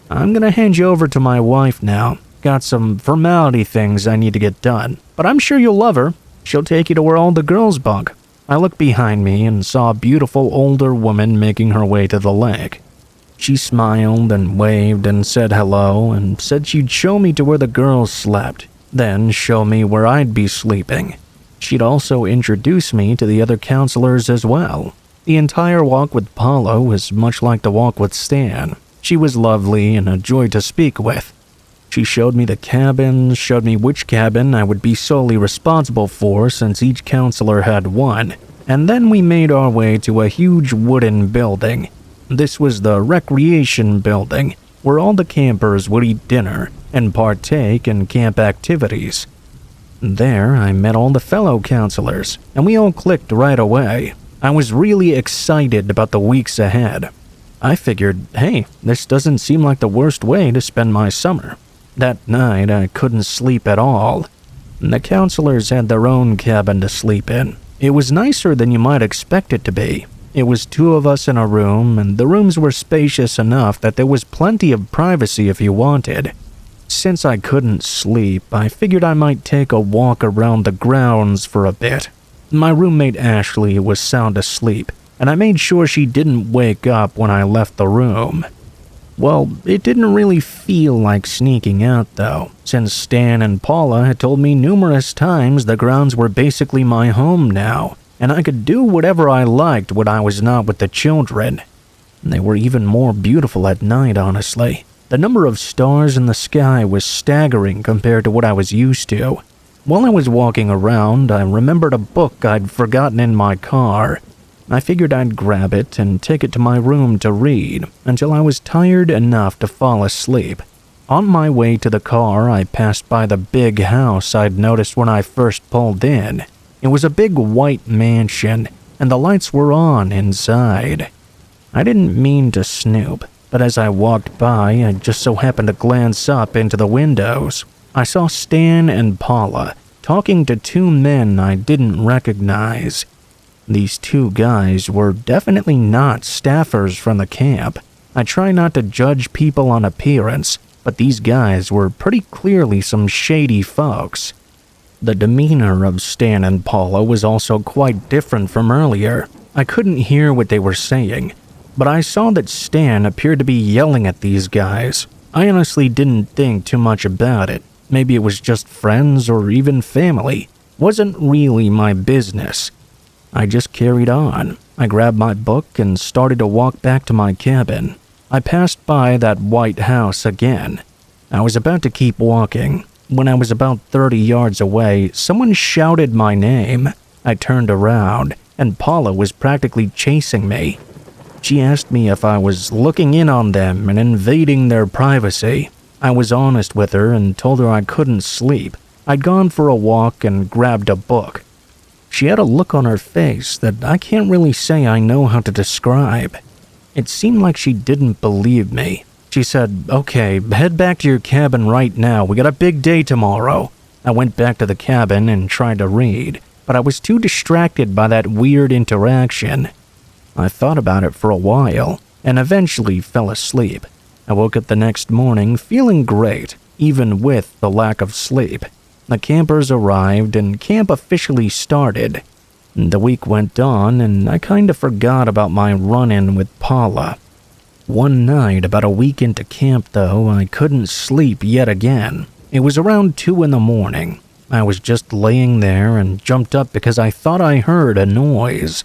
Speaker 1: "I'm gonna hand you over to my wife now. Got some formality things I need to get done, but I'm sure you'll love her. She'll take you to where all the girls bunk." I looked behind me and saw a beautiful older woman making her way to the lake. She smiled and waved and said hello and said she'd show me to where the girls slept, then show me where I'd be sleeping. She'd also introduce me to the other counselors as well. The entire walk with Paula was much like the walk with Stan. She was lovely and a joy to speak with. She showed me the cabins, showed me which cabin I would be solely responsible for since each counselor had one, and then we made our way to a huge wooden building. This was the recreation building, where all the campers would eat dinner and partake in camp activities. There, I met all the fellow counselors, and we all clicked right away. I was really excited about the weeks ahead. I figured, hey, this doesn't seem like the worst way to spend my summer. That night, I couldn't sleep at all. The counselors had their own cabin to sleep in. It was nicer than you might expect it to be. It was 2 of us in a room, and the rooms were spacious enough that there was plenty of privacy if you wanted. Since I couldn't sleep, I figured I might take a walk around the grounds for a bit. My roommate Ashley was sound asleep, and I made sure she didn't wake up when I left the room. Well, it didn't really feel like sneaking out though, since Stan and Paula had told me numerous times the grounds were basically my home now, and I could do whatever I liked when I was not with the children. They were even more beautiful at night, honestly. The number of stars in the sky was staggering compared to what I was used to. While I was walking around, I remembered a book I'd forgotten in my car. I figured I'd grab it and take it to my room to read until I was tired enough to fall asleep. On my way to the car, I passed by the big house I'd noticed when I first pulled in. It was a big white mansion, and the lights were on inside. I didn't mean to snoop, but as I walked by, I just so happened to glance up into the windows. I saw Stan and Paula talking to 2 men I didn't recognize. These 2 guys were definitely not staffers from the camp. I try not to judge people on appearance, but these guys were pretty clearly some shady folks. The demeanor of Stan and Paula was also quite different from earlier. I couldn't hear what they were saying, but I saw that Stan appeared to be yelling at these guys. I honestly didn't think too much about it. Maybe it was just friends or even family. Wasn't really my business. I just carried on. I grabbed my book and started to walk back to my cabin. I passed by that white house again. I was about to keep walking. When I was about 30 yards away, someone shouted my name. I turned around, and Paula was practically chasing me. She asked me if I was looking in on them and invading their privacy. I was honest with her and told her I couldn't sleep. I'd gone for a walk and grabbed a book. She had a look on her face that I can't really say I know how to describe. It seemed like she didn't believe me. She said, "Okay, head back to your cabin right now. We got a big day tomorrow." I went back to the cabin and tried to read, but I was too distracted by that weird interaction. I thought about it for a while and eventually fell asleep. I woke up the next morning feeling great, even with the lack of sleep. The campers arrived and camp officially started. The week went on and I kind of forgot about my run-in with Paula. One night, about a week into camp though, I couldn't sleep yet again. It was around 2 in the morning. I was just laying there and jumped up because I thought I heard a noise.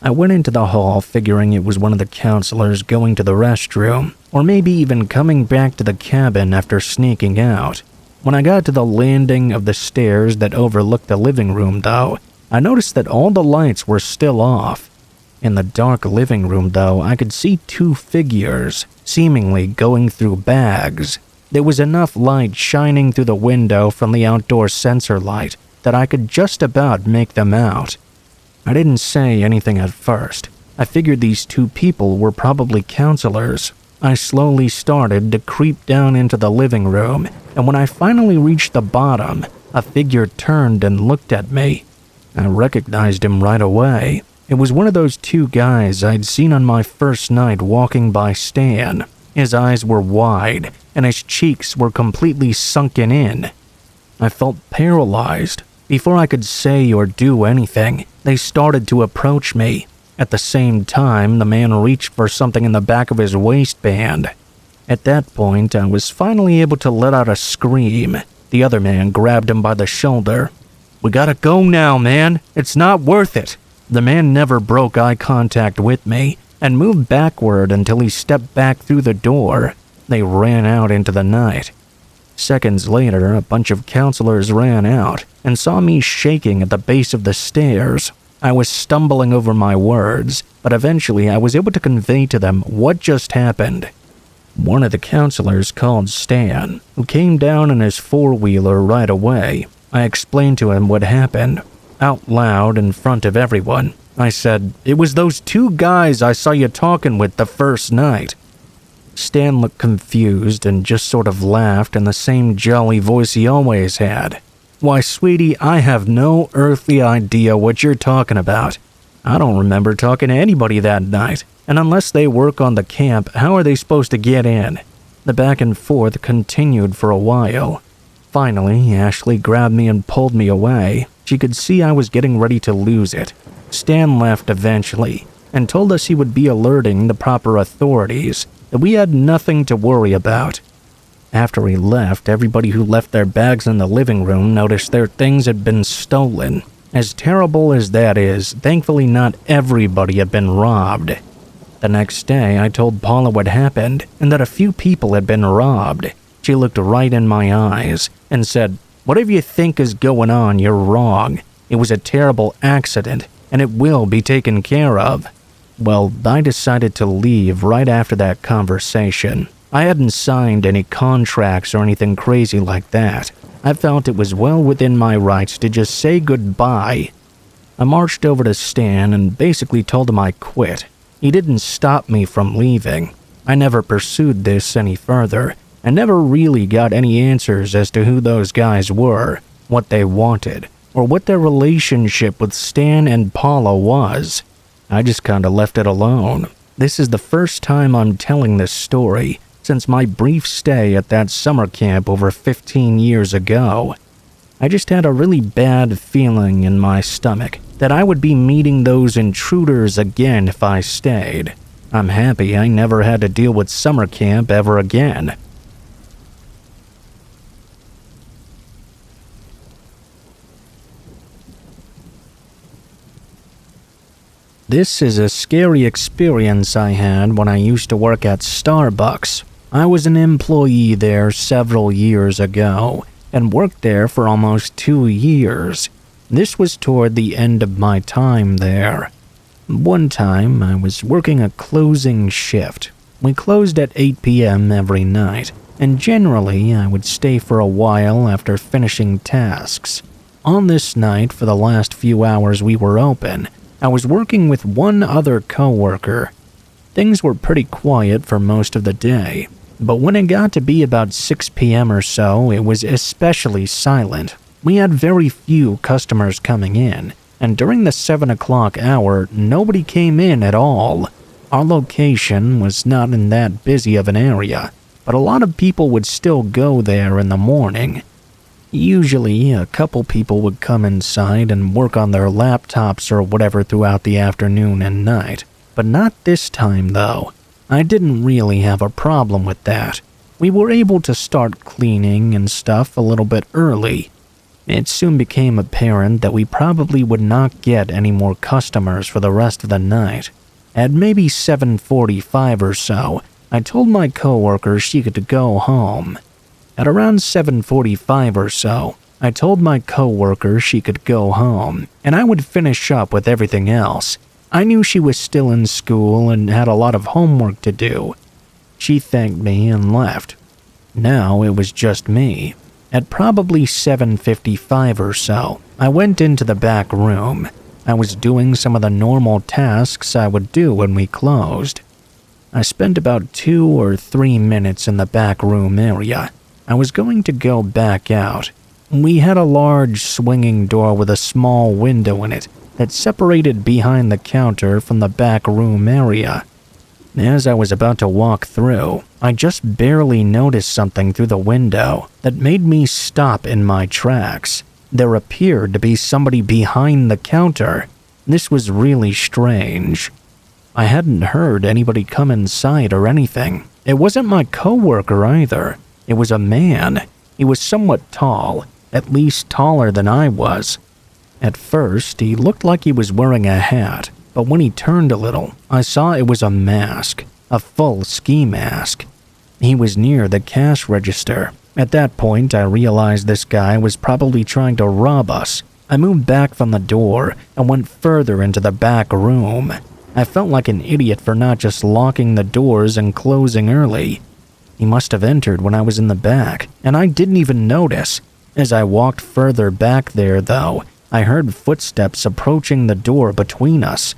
Speaker 1: I went into the hall figuring it was one of the counselors going to the restroom, or maybe even coming back to the cabin after sneaking out. When I got to the landing of the stairs that overlooked the living room though, I noticed that all the lights were still off. In the dark living room though, I could see 2 figures, seemingly going through bags. There was enough light shining through the window from the outdoor sensor light that I could just about make them out. I didn't say anything at first. I figured these 2 people were probably counselors. I slowly started to creep down into the living room, and when I finally reached the bottom, a figure turned and looked at me. I recognized him right away. It was one of those 2 guys I'd seen on my first night walking by Stan. His eyes were wide, and his cheeks were completely sunken in. I felt paralyzed. Before I could say or do anything, they started to approach me. At the same time, the man reached for something in the back of his waistband. At that point, I was finally able to let out a scream. The other man grabbed him by the shoulder. "We gotta go now, man. It's not worth it." The man never broke eye contact with me and moved backward until he stepped back through the door. They ran out into the night. Seconds later, a bunch of counselors ran out and saw me shaking at the base of the stairs. I was stumbling over my words, but eventually I was able to convey to them what just happened. One of the counselors called Stan, who came down in his 4-wheeler right away. I explained to him what happened. Out loud in front of everyone, I said, "It was those 2 guys I saw you talking with the first night." Stan looked confused and just sort of laughed in the same jolly voice he always had. "Why, sweetie, I have no earthly idea what you're talking about. I don't remember talking to anybody that night, and unless they work on the camp, how are they supposed to get in?" The back and forth continued for a while. Finally, Ashley grabbed me and pulled me away. She could see I was getting ready to lose it. Stan left eventually and told us he would be alerting the proper authorities, that we had nothing to worry about. After he left, everybody who left their bags in the living room noticed their things had been stolen. As terrible as that is, thankfully not everybody had been robbed. The next day, I told Paula what happened and that a few people had been robbed. She looked right in my eyes and said, "Whatever you think is going on, you're wrong. It was a terrible accident, and it will be taken care of." Well, I decided to leave right after that conversation. I hadn't signed any contracts or anything crazy like that. I felt it was well within my rights to just say goodbye. I marched over to Stan and basically told him I quit. He didn't stop me from leaving. I never pursued this any further, and never really got any answers as to who those guys were, what they wanted, or what their relationship with Stan and Paula was. I just kinda left it alone. This is the first time I'm telling this story since my brief stay at that summer camp over 15 years ago. I just had a really bad feeling in my stomach that I would be meeting those intruders again if I stayed. I'm happy I never had to deal with summer camp ever again. This is a scary experience I had when I used to work at Starbucks. I was an employee there several years ago and worked there for almost 2 years. This was toward the end of my time there. One time, I was working a closing shift. We closed at 8 p.m. every night, and generally I would stay for a while after finishing tasks. On this night, for the last few hours we were open, I was working with one other coworker. Things were pretty quiet for most of the day, but when it got to be about 6 p.m. or so, it was especially silent. We had very few customers coming in, and during the 7 o'clock hour, nobody came in at all. Our location was not in that busy of an area, but a lot of people would still go there in the morning. Usually, a couple people would come inside and work on their laptops or whatever throughout the afternoon and night, but not this time though. I didn't really have a problem with that. We were able to start cleaning and stuff a little bit early. It soon became apparent that we probably would not get any more customers for the rest of the night. At maybe 7:45 or so, I told my coworker she could go home. At around 7:45 or so, I told my coworker she could go home, and I would finish up with everything else. I knew she was still in school and had a lot of homework to do. She thanked me and left. Now it was just me. At probably 7:55 or so, I went into the back room. I was doing some of the normal tasks I would do when we closed. I spent about 2 or 3 minutes in the back room area. I was going to go back out. We had a large swinging door with a small window in it that separated behind the counter from the back room area. As I was about to walk through, I just barely noticed something through the window that made me stop in my tracks. There appeared to be somebody behind the counter. This was really strange. I hadn't heard anybody come inside or anything. It wasn't my coworker either. It was a man. He was somewhat tall, at least taller than I was. At first, he looked like he was wearing a hat, but when he turned a little, I saw it was a mask, a full ski mask. He was near the cash register. At that point, I realized this guy was probably trying to rob us. I moved back from the door and went further into the back room. I felt like an idiot for not just locking the doors and closing early. He must have entered when I was in the back, and I didn't even notice. As I walked further back there, though, I heard footsteps approaching the door between us.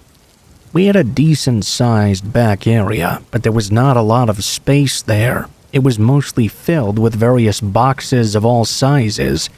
Speaker 1: We had a decent-sized back area, but there was not a lot of space there. It was mostly filled with various boxes of all sizes,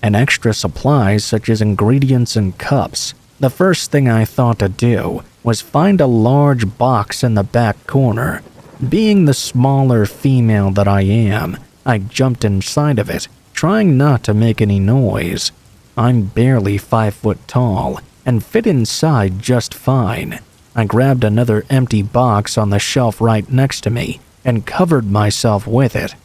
Speaker 1: and extra supplies such as ingredients and cups. The first thing I thought to do was find a large box in the back corner. Being the smaller female that I am, I jumped inside of it, trying not to make any noise. I'm barely 5 foot tall, and fit inside just fine. I grabbed another empty box on the shelf right next to me and covered myself with it.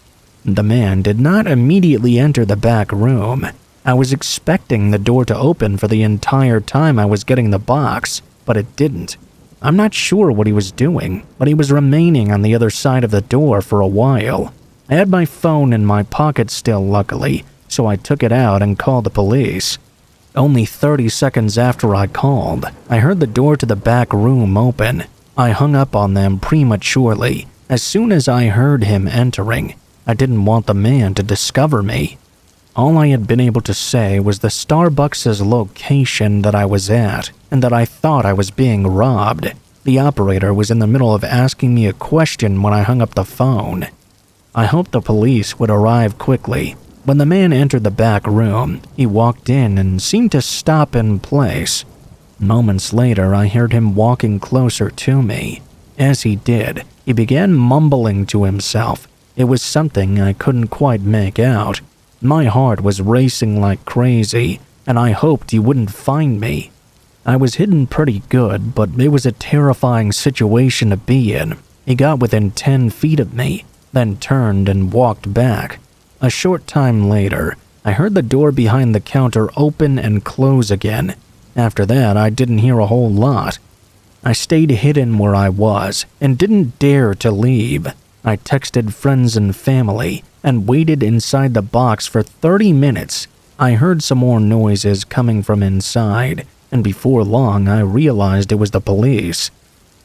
Speaker 1: The man did not immediately enter the back room. I was expecting the door to open for the entire time I was getting the box, but it didn't. I'm not sure what he was doing, but he was remaining on the other side of the door for a while. I had my phone in my pocket still, luckily, so I took it out and called the police. Only 30 seconds after I called, I heard the door to the back room open. I hung up on them prematurely. As soon as I heard him entering, I didn't want the man to discover me. All I had been able to say was the Starbucks' location that I was at, and that I thought I was being robbed. The operator was in the middle of asking me a question when I hung up the phone. I hoped the police would arrive quickly. When the man entered the back room, he walked in and seemed to stop in place. Moments later, I heard him walking closer to me. As he did, he began mumbling to himself. It was something I couldn't quite make out. My heart was racing like crazy, and I hoped he wouldn't find me. I was hidden pretty good, but it was a terrifying situation to be in. He got within 10 feet of me, then turned and walked back. A short time later, I heard the door behind the counter open and close again. After that, I didn't hear a whole lot. I stayed hidden where I was and didn't dare to leave. I texted friends and family and waited inside the box for 30 minutes. I heard some more noises coming from inside, and before long I realized it was the police.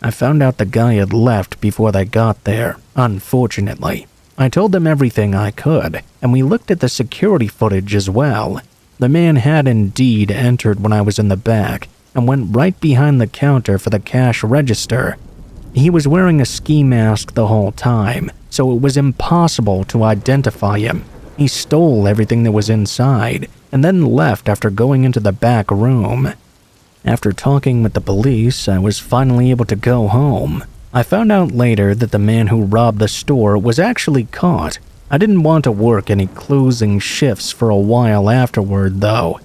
Speaker 1: I found out the guy had left before they got there, unfortunately. I told them everything I could, and we looked at the security footage as well. The man had indeed entered when I was in the back and went right behind the counter for the cash register. He was wearing a ski mask the whole time, so it was impossible to identify him. He stole everything that was inside and then left after going into the back room. After talking with the police, I was finally able to go home. I found out later that the man who robbed the store was actually caught. I didn't want to work any closing shifts for a while afterward, though.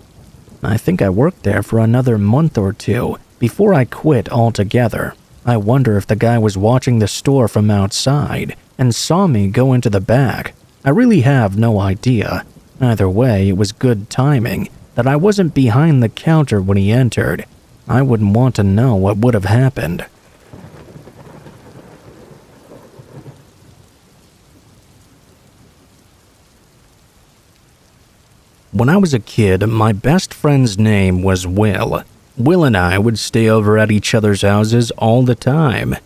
Speaker 1: I think I worked there for another month or two before I quit altogether. I wonder if the guy was watching the store from outside and saw me go into the back. I really have no idea. Either way, it was good timing that I wasn't behind the counter when he entered. I wouldn't want to know what would have happened. When I was a kid, my best friend's name was Will. Will and I would stay over at each other's houses all the time.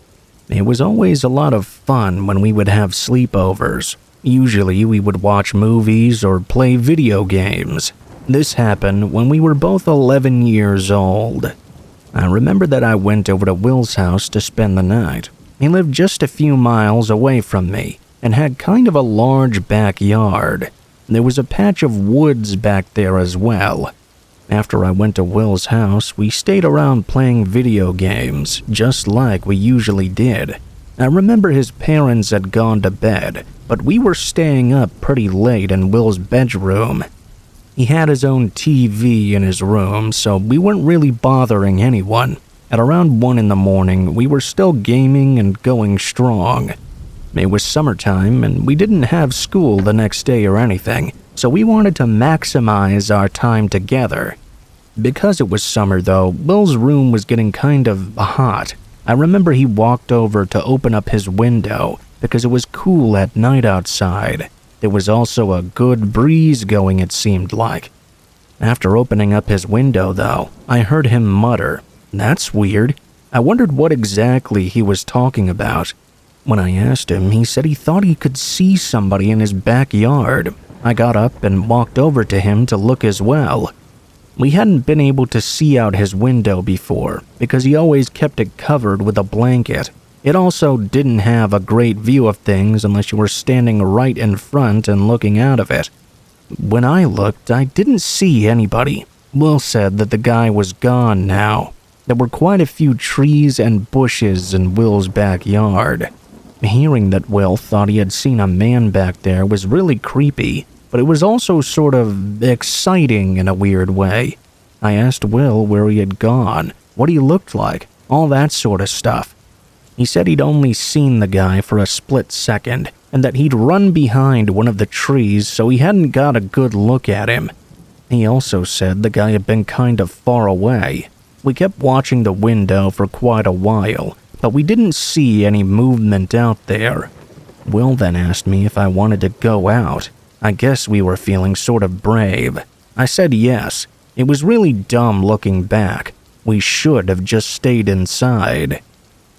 Speaker 1: It was always a lot of fun when we would have sleepovers. Usually we would watch movies or play video games. This happened when we were both 11 years old. I remember that I went over to Will's house to spend the night. He lived just a few miles away from me and had kind of a large backyard. There was a patch of woods back there as well. After I went to Will's house, we stayed around playing video games, just like we usually did. I remember his parents had gone to bed, but we were staying up pretty late in Will's bedroom. He had his own TV in his room, so we weren't really bothering anyone. At around 1 in the morning, we were still gaming and going strong. It was summertime, and we didn't have school the next day or anything, so we wanted to maximize our time together. Because it was summer, though, Will's room was getting kind of hot. I remember he walked over to open up his window because it was cool at night outside. There was also a good breeze going, it seemed like. After opening up his window, though, I heard him mutter, "That's weird." I wondered what exactly he was talking about. When I asked him, he said he thought he could see somebody in his backyard. I got up and walked over to him to look as well. We hadn't been able to see out his window before because he always kept it covered with a blanket. It also didn't have a great view of things unless you were standing right in front and looking out of it. When I looked, I didn't see anybody. Will said that the guy was gone now. There were quite a few trees and bushes in Will's backyard. Hearing that Will thought he had seen a man back there was really creepy, but it was also sort of exciting in a weird way. I asked Will where he had gone, what he looked like, all that sort of stuff. He said he'd only seen the guy for a split second, and that he'd run behind one of the trees so he hadn't got a good look at him. He also said the guy had been kind of far away. We kept watching the window for quite a while, but we didn't see any movement out there. Will then asked me if I wanted to go out. I guess we were feeling sort of brave. I said yes. It was really dumb looking back. We should have just stayed inside.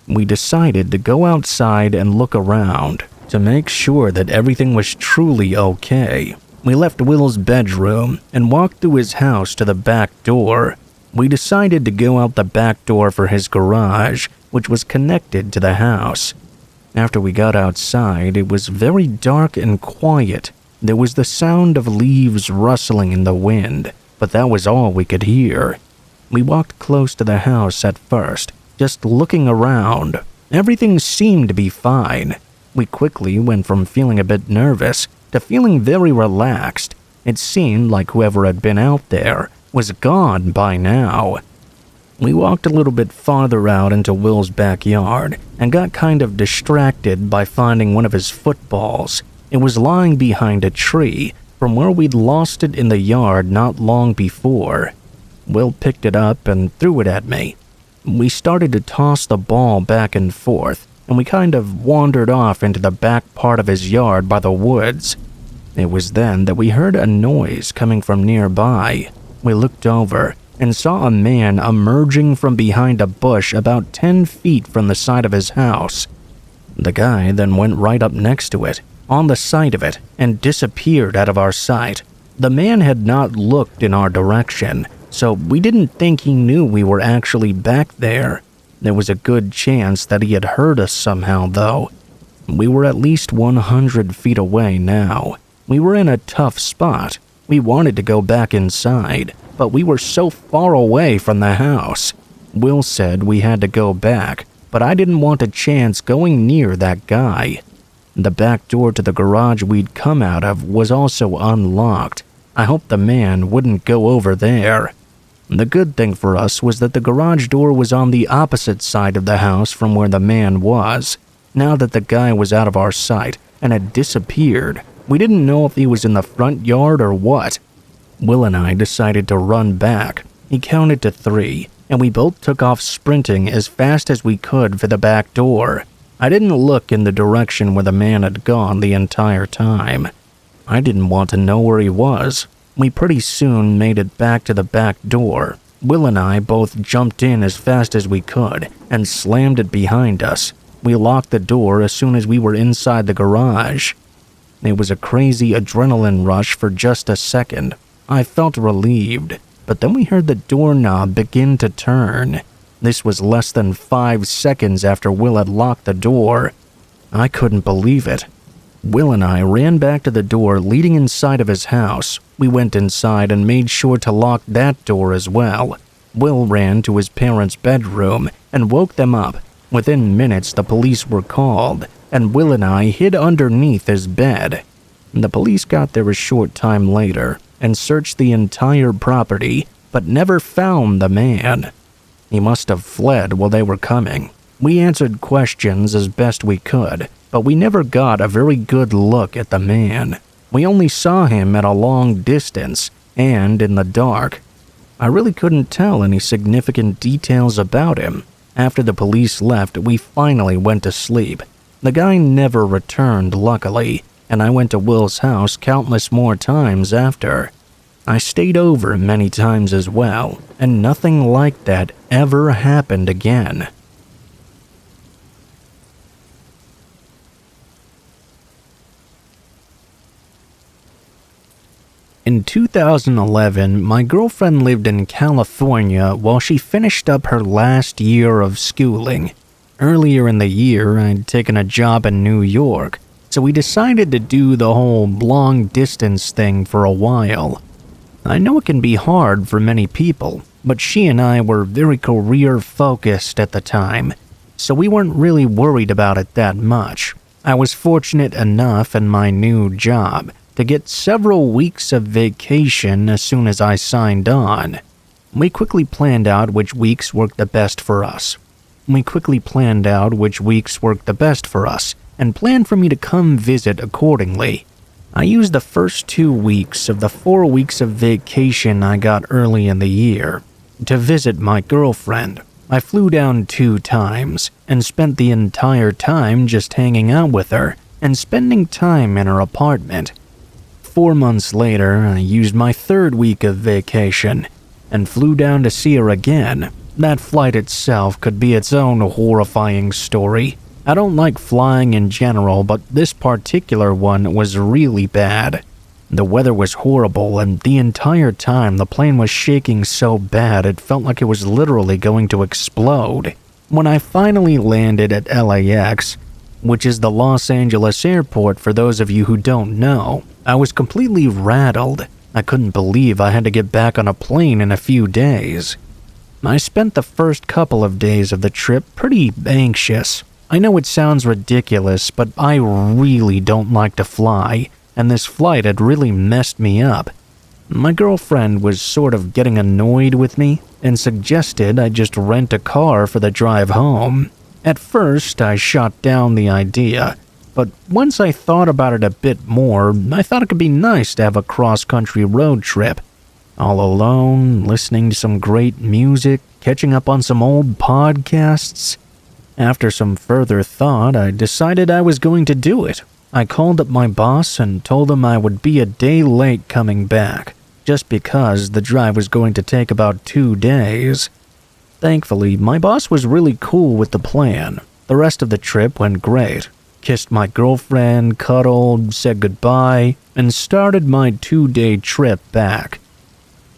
Speaker 1: We decided to go outside and look around to make sure that everything was truly okay. We left Will's bedroom and walked through his house to the back door. We decided to go out the back door for his garage, which was connected to the house. After we got outside, it was very dark and quiet. There was the sound of leaves rustling in the wind, but that was all we could hear. We walked close to the house at first, just looking around. Everything seemed to be fine. We quickly went from feeling a bit nervous to feeling very relaxed. It seemed like whoever had been out there was gone by now. We walked a little bit farther out into Will's backyard and got kind of distracted by finding one of his footballs. It was lying behind a tree from where we'd lost it in the yard not long before. Will picked it up and threw it at me. We started to toss the ball back and forth, and we kind of wandered off into the back part of his yard by the woods. It was then that we heard a noise coming from nearby. We looked over and saw a man emerging from behind a bush about 10 feet from the side of his house. The guy then went right up next to it, on the side of it, and disappeared out of our sight. The man had not looked in our direction, so we didn't think he knew we were actually back there. There was a good chance that he had heard us somehow, though. We were at least 100 feet away now. We were in a tough spot. We wanted to go back inside, but we were so far away from the house. Will said we had to go back, but I didn't want a chance going near that guy. The back door to the garage we'd come out of was also unlocked. I hoped the man wouldn't go over there. The good thing for us was that the garage door was on the opposite side of the house from where the man was. Now that the guy was out of our sight and had disappeared, we didn't know if he was in the front yard or what. Will and I decided to run back. He counted to 3, and we both took off sprinting as fast as we could for the back door. I didn't look in the direction where the man had gone the entire time. I didn't want to know where he was. We pretty soon made it back to the back door. Will and I both jumped in as fast as we could and slammed it behind us. We locked the door as soon as we were inside the garage. It was a crazy adrenaline rush for just a second. I felt relieved, but then we heard the doorknob begin to turn. This was less than 5 seconds after Will had locked the door. I couldn't believe it. Will and I ran back to the door leading inside of his house. We went inside and made sure to lock that door as well. Will ran to his parents' bedroom and woke them up. Within minutes, the police were called, and Will and I hid underneath his bed. The police got there a short time later and searched the entire property, but never found the man. He must have fled while they were coming. We answered questions as best we could, but we never got a very good look at the man. We only saw him at a long distance and in the dark. I really couldn't tell any significant details about him. After the police left, we finally went to sleep. The guy never returned, luckily, and I went to Will's house countless more times after. I stayed over many times as well, and nothing like that ever happened again. In 2011, my girlfriend lived in California while she finished up her last year of schooling. Earlier in the year, I'd taken a job in New York, so we decided to do the whole long-distance thing for a while. I know it can be hard for many people, but she and I were very career-focused at the time, so we weren't really worried about it that much. I was fortunate enough in my new job to get several weeks of vacation as soon as I signed on. We quickly planned out which weeks worked the best for us. and planned for me to come visit accordingly. I used the first 2 weeks of the 4 weeks of vacation I got early in the year to visit my girlfriend. I flew down 2 times and spent the entire time just hanging out with her and spending time in her apartment. 4 months later, I used my 3rd week of vacation and flew down to see her again. That flight itself could be its own horrifying story. I don't like flying in general, but this particular one was really bad. The weather was horrible, and the entire time the plane was shaking so bad it felt like it was literally going to explode. When I finally landed at LAX, which is the Los Angeles airport for those of you who don't know, I was completely rattled. I couldn't believe I had to get back on a plane in a few days. I spent the first couple of days of the trip pretty anxious. I know it sounds ridiculous, but I really don't like to fly, and this flight had really messed me up. My girlfriend was sort of getting annoyed with me and suggested I just rent a car for the drive home. At first, I shot down the idea, but once I thought about it a bit more, I thought it could be nice to have a cross-country road trip. all alone, listening to some great music, catching up on some old podcasts. After some further thought, I decided I was going to do it. I called up my boss and told him I would be a day late coming back, just because the drive was going to take about 2 days. Thankfully, my boss was really cool with the plan. The rest of the trip went great. Kissed my girlfriend, cuddled, said goodbye, and started my 2-day trip back.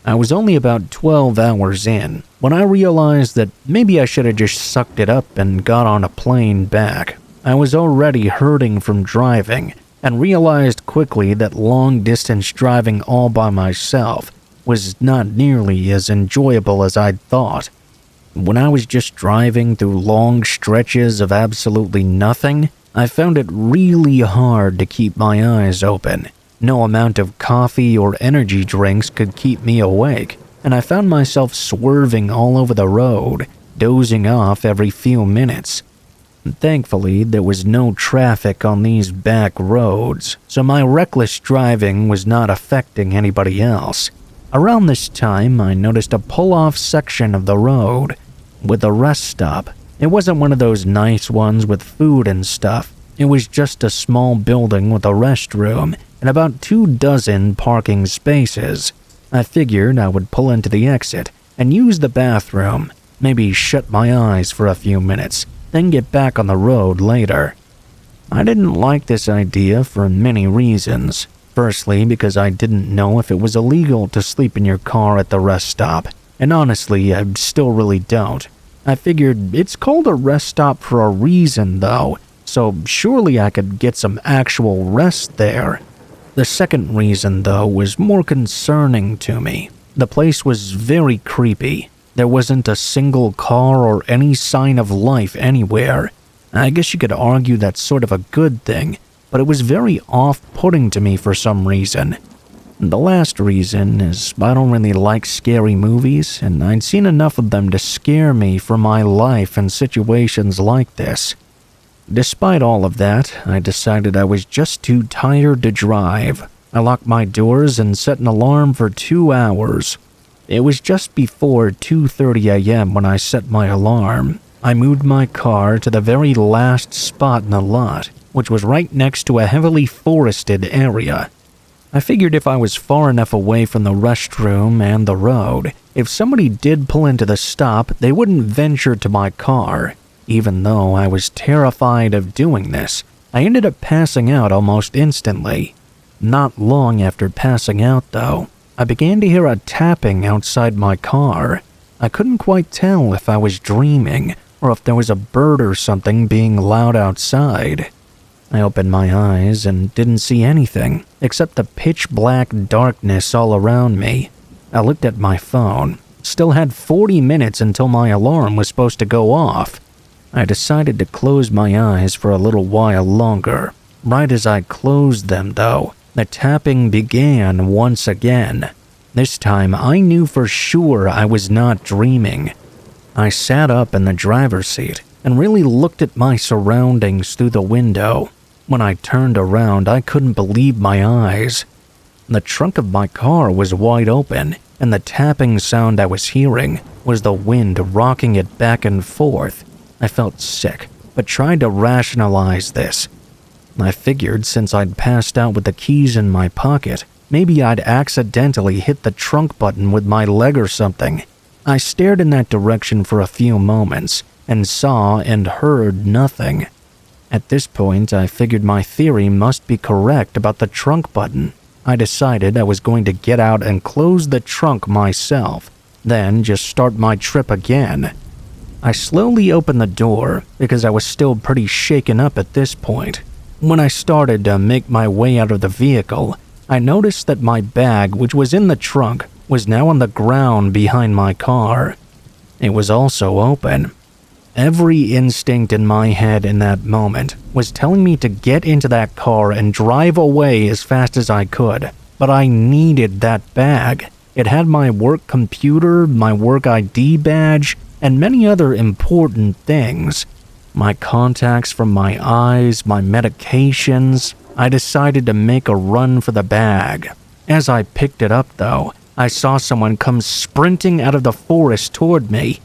Speaker 1: I was only about 12 hours in when I realized that maybe I should have just sucked it up and got on a plane back. I was already hurting from driving and realized quickly that long-distance driving all by myself was not nearly as enjoyable as I'd thought. When I was just driving through long stretches of absolutely nothing, I found it really hard to keep my eyes open. No amount of coffee or energy drinks could keep me awake, and I found myself swerving all over the road, dozing off every few minutes. Thankfully, there was no traffic on these back roads, so my reckless driving was not affecting anybody else. Around this time, I noticed a pull-off section of the road with a rest stop. It wasn't one of those nice ones with food and stuff. It was just a small building with a restroom and about 24 parking spaces. I figured I would pull into the exit and use the bathroom, maybe shut my eyes for a few minutes, then get back on the road later. I didn't like this idea for many reasons. Firstly, because I didn't know if it was illegal to sleep in your car at the rest stop, and honestly, I still really don't. I figured it's called a rest stop for a reason though, so surely I could get some actual rest there. The second reason though was more concerning to me. The place was very creepy. There wasn't a single car or any sign of life anywhere. I guess you could argue that's sort of a good thing, but it was very off-putting to me for some reason. The last reason is I don't really like scary movies, and I'd seen enough of them to scare me for my life in situations like this. Despite all of that, I decided I was just too tired to drive. I locked my doors and set an alarm for 2 hours. It was just before 2:30 a.m. when I set my alarm. I moved my car to the very last spot in the lot, which was right next to a heavily forested area. I figured if I was far enough away from the restroom and the road, if somebody did pull into the stop, they wouldn't venture to my car. Even though I was terrified of doing this, I ended up passing out almost instantly. Not long after passing out, though, I began to hear a tapping outside my car. I couldn't quite tell if I was dreaming or if there was a bird or something being loud outside. I opened my eyes and didn't see anything except the pitch-black darkness all around me. I looked at my phone. Still had 40 minutes until my alarm was supposed to go off. I decided to close my eyes for a little while longer. Right as I closed them, though, the tapping began once again. This time, I knew for sure I was not dreaming. I sat up in the driver's seat and really looked at my surroundings through the window. When I turned around, I couldn't believe my eyes. The trunk of my car was wide open, and the tapping sound I was hearing was the wind rocking it back and forth. I felt sick, but tried to rationalize this. I figured since I'd passed out with the keys in my pocket, maybe I'd accidentally hit the trunk button with my leg or something. I stared in that direction for a few moments and saw and heard nothing. At this point, I figured my theory must be correct about the trunk button. I decided I was going to get out and close the trunk myself, then just start my trip again. I slowly opened the door because I was still pretty shaken up at this point. When I started to make my way out of the vehicle, I noticed that my bag, which was in the trunk, was now on the ground behind my car. It was also open. Every instinct in my head in that moment was telling me to get into that car and drive away as fast as I could, but I needed that bag. It had my work computer, my work ID badge, and many other important things. My contacts from my eyes, my medications. I decided to make a run for the bag. As I picked it up, though, I saw someone come sprinting out of the forest toward me.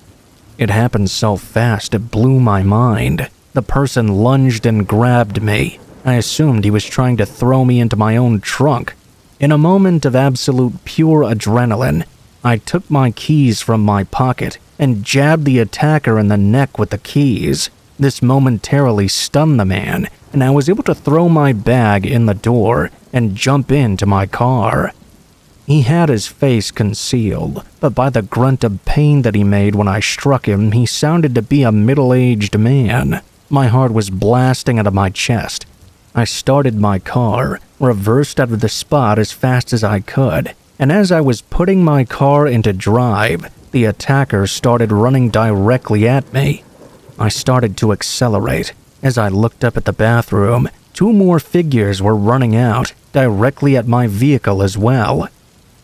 Speaker 1: It happened so fast it blew my mind. The person lunged and grabbed me. I assumed he was trying to throw me into my own trunk. In a moment of absolute pure adrenaline, I took my keys from my pocket and jabbed the attacker in the neck with the keys. This momentarily stunned the man, and I was able to throw my bag in the door and jump into my car. He had his face concealed, but by the grunt of pain that he made when I struck him, he sounded to be a middle-aged man. My heart was blasting out of my chest. I started my car, reversed out of the spot as fast as I could, and as I was putting my car into drive, the attacker started running directly at me. I started to accelerate. As I looked up at the bathroom, 2 more figures were running out, directly at my vehicle as well.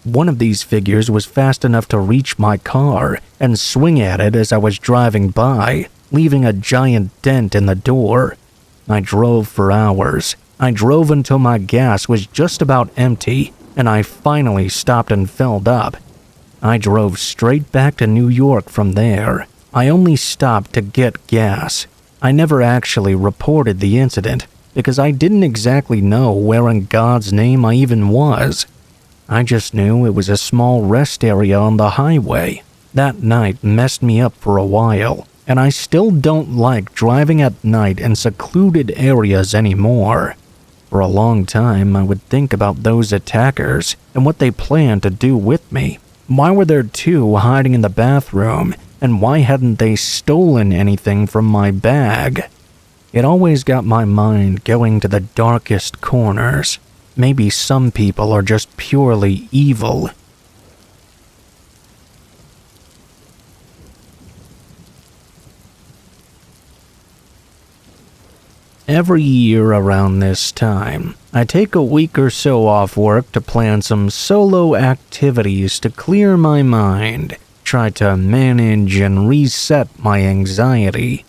Speaker 1: One of these figures was fast enough to reach my car and swing at it as I was driving by, leaving a giant dent in the door. I drove for hours. I drove until my gas was just about empty, and I finally stopped and filled up. I drove straight back to New York from there. I only stopped to get gas. I never actually reported the incident because I didn't exactly know where in God's name I even was. I just knew it was a small rest area on the highway. That night messed me up for a while, and I still don't like driving at night in secluded areas anymore. For a long time, I would think about those attackers and what they planned to do with me. Why were there 2 hiding in the bathroom, and why hadn't they stolen anything from my bag? It always got my mind going to the darkest corners. Maybe some people are just purely evil. Every year around this time, I take a week or so off work to plan some solo activities to clear my mind, try to manage and reset my anxiety.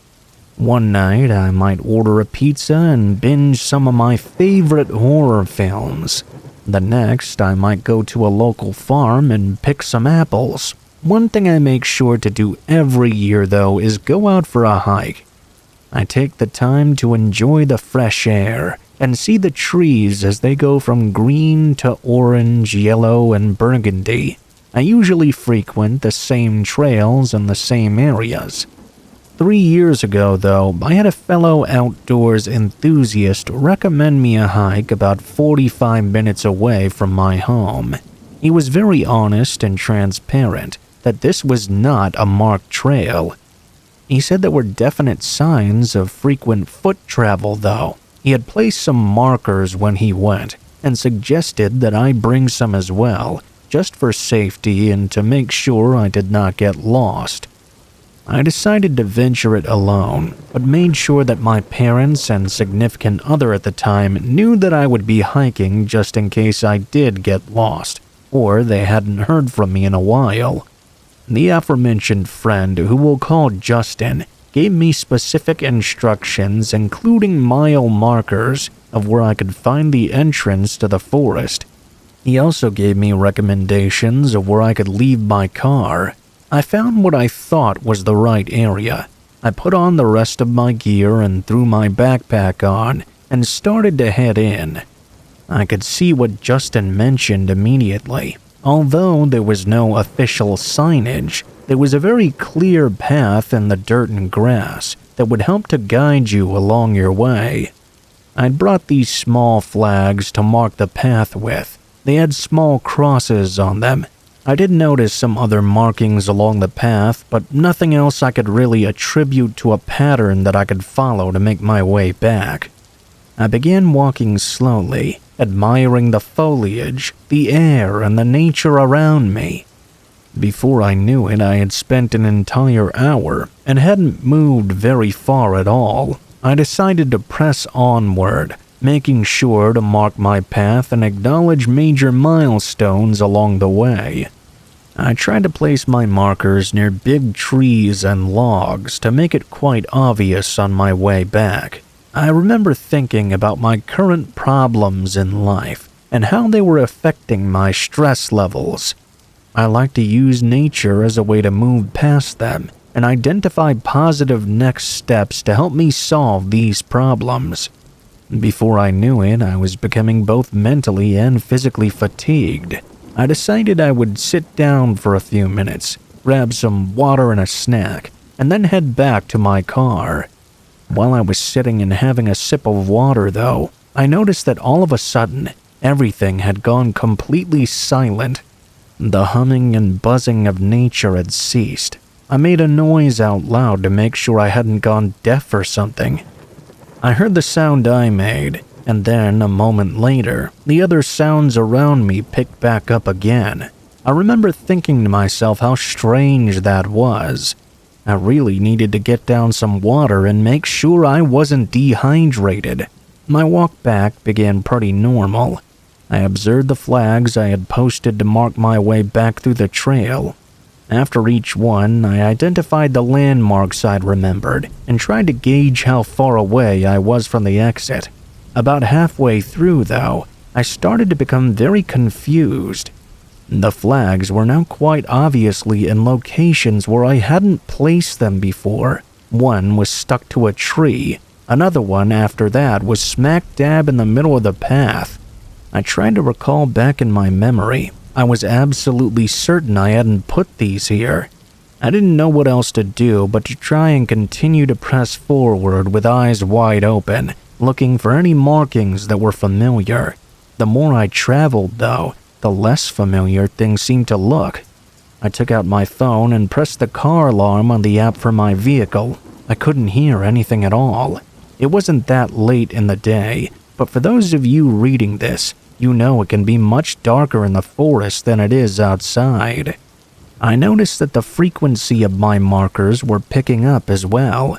Speaker 1: One night, I might order a pizza and binge some of my favorite horror films. The next, I might go to a local farm and pick some apples. One thing I make sure to do every year, though, is go out for a hike. I take the time to enjoy the fresh air and see the trees as they go from green to orange, yellow, and burgundy. I usually frequent the same trails and the same areas. 3 years ago, though, I had a fellow outdoors enthusiast recommend me a hike about 45 minutes away from my home. He was very honest and transparent that this was not a marked trail. He said there were definite signs of frequent foot travel, though. He had placed some markers when he went and suggested that I bring some as well, just for safety and to make sure I did not get lost. I decided to venture it alone, but made sure that my parents and significant other at the time knew that I would be hiking just in case I did get lost, or they hadn't heard from me in a while. The aforementioned friend, who we'll call Justin, gave me specific instructions, including mile markers of where I could find the entrance to the forest. He also gave me recommendations of where I could leave my car. I found what I thought was the right area. I put on the rest of my gear and threw my backpack on and started to head in. I could see what Justin mentioned immediately. Although there was no official signage, there was a very clear path in the dirt and grass that would help to guide you along your way. I'd brought these small flags to mark the path with. They had small crosses on them. I did notice some other markings along the path, but nothing else I could really attribute to a pattern that I could follow to make my way back. I began walking slowly, admiring the foliage, the air, and the nature around me. Before I knew it, I had spent an entire hour and hadn't moved very far at all. I decided to press onward, making sure to mark my path and acknowledge major milestones along the way. I tried to place my markers near big trees and logs to make it quite obvious on my way back. I remember thinking about my current problems in life and how they were affecting my stress levels. I like to use nature as a way to move past them and identify positive next steps to help me solve these problems. Before I knew it, I was becoming both mentally and physically fatigued. I decided I would sit down for a few minutes, grab some water and a snack, and then head back to my car. While I was sitting and having a sip of water, though, I noticed that all of a sudden, everything had gone completely silent. The humming and buzzing of nature had ceased. I made a noise out loud to make sure I hadn't gone deaf or something. I heard the sound I made, and then, a moment later, the other sounds around me picked back up again. I remember thinking to myself how strange that was. I really needed to get down some water and make sure I wasn't dehydrated. My walk back began pretty normal. I observed the flags I had posted to mark my way back through the trail. After each one, I identified the landmarks I'd remembered and tried to gauge how far away I was from the exit. About halfway through, though, I started to become very confused. The flags were now quite obviously in locations where I hadn't placed them before. One was stuck to a tree. Another one after that was smack dab in the middle of the path. I tried to recall back in my memory. I was absolutely certain I hadn't put these here. I didn't know what else to do but to try and continue to press forward with eyes wide open, looking for any markings that were familiar. The more I traveled, though, the less familiar things seemed to look. I took out my phone and pressed the car alarm on the app for my vehicle. I couldn't hear anything at all. It wasn't that late in the day, but for those of you reading this, you know it can be much darker in the forest than it is outside. I noticed that the frequency of my markers were picking up as well.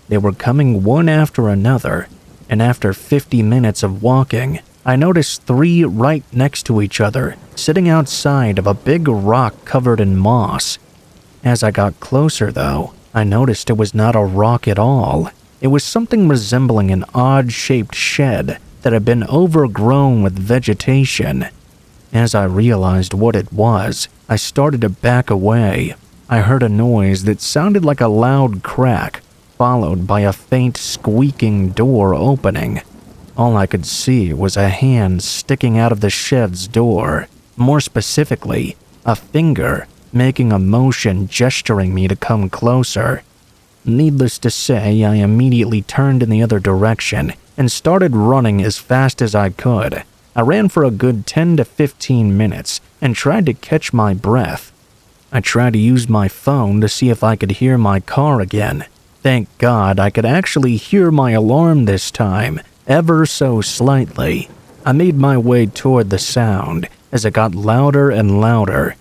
Speaker 1: They were coming one after another, and after 50 minutes of walking, I noticed 3 right next to each other, sitting outside of a big rock covered in moss. As I got closer, though, I noticed it was not a rock at all. It was something resembling an odd-shaped shed that had been overgrown with vegetation. As I realized what it was, I started to back away. I heard a noise that sounded like a loud crack, followed by a faint squeaking door opening. All I could see was a hand sticking out of the shed's door. More specifically, a finger making a motion gesturing me to come closer. Needless to say, I immediately turned in the other direction and started running as fast as I could. I ran for a good 10 to 15 minutes and tried to catch my breath. I tried to use my phone to see if I could hear my car again. Thank God I could actually hear my alarm this time, ever so slightly. I made my way toward the sound as it got louder and louder.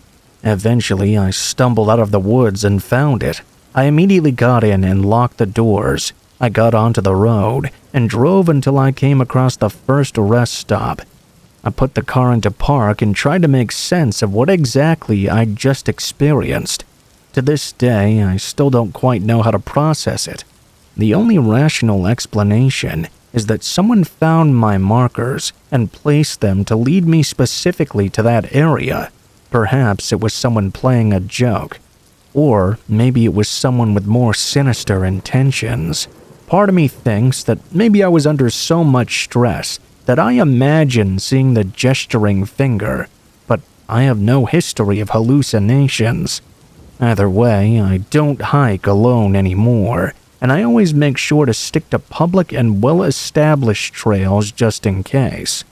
Speaker 1: Eventually, I stumbled out of the woods and found it. I immediately got in and locked the doors. I got onto the road and drove until I came across the first rest stop. I put the car into park and tried to make sense of what exactly I'd just experienced. To this day, I still don't quite know how to process it. The only rational explanation is that someone found my markers and placed them to lead me specifically to that area. Perhaps it was someone playing a joke. Or maybe it was someone with more sinister intentions. Part of me thinks that maybe I was under so much stress that I imagined seeing the gesturing finger, but I have no history of hallucinations. Either way, I don't hike alone anymore, and I always make sure to stick to public and well-established trails just in case.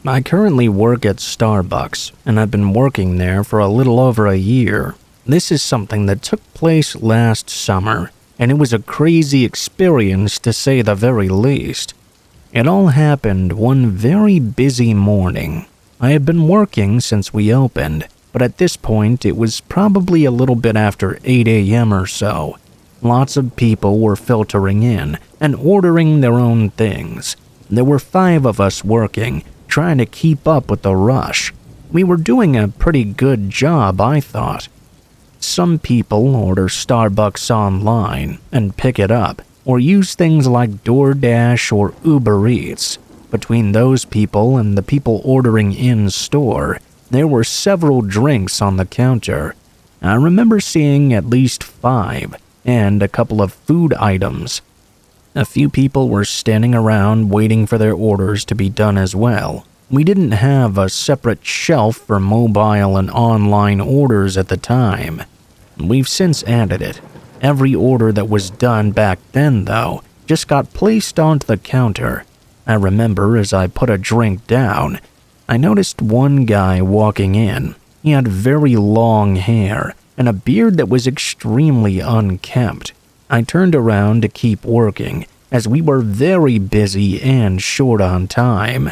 Speaker 1: I currently work at Starbucks, and I've been working there for a little over a year. This is something that took place last summer, and it was a crazy experience to say the very least. It all happened one very busy morning. I had been working since we opened, but at this point it was probably a little bit after 8 a.m. or so. Lots of people were filtering in and ordering their own things. There were 5 of us working, trying to keep up with the rush. We were doing a pretty good job, I thought. Some people order Starbucks online and pick it up, or use things like DoorDash or Uber Eats. Between those people and the people ordering in-store, there were several drinks on the counter. I remember seeing at least 5, and a couple of food items. A few people were standing around waiting for their orders to be done as well. We didn't have a separate shelf for mobile and online orders at the time. We've since added it. Every order that was done back then, though, just got placed onto the counter. I remember as I put a drink down, I noticed one guy walking in. He had very long hair and a beard that was extremely unkempt. I turned around to keep working, as we were very busy and short on time.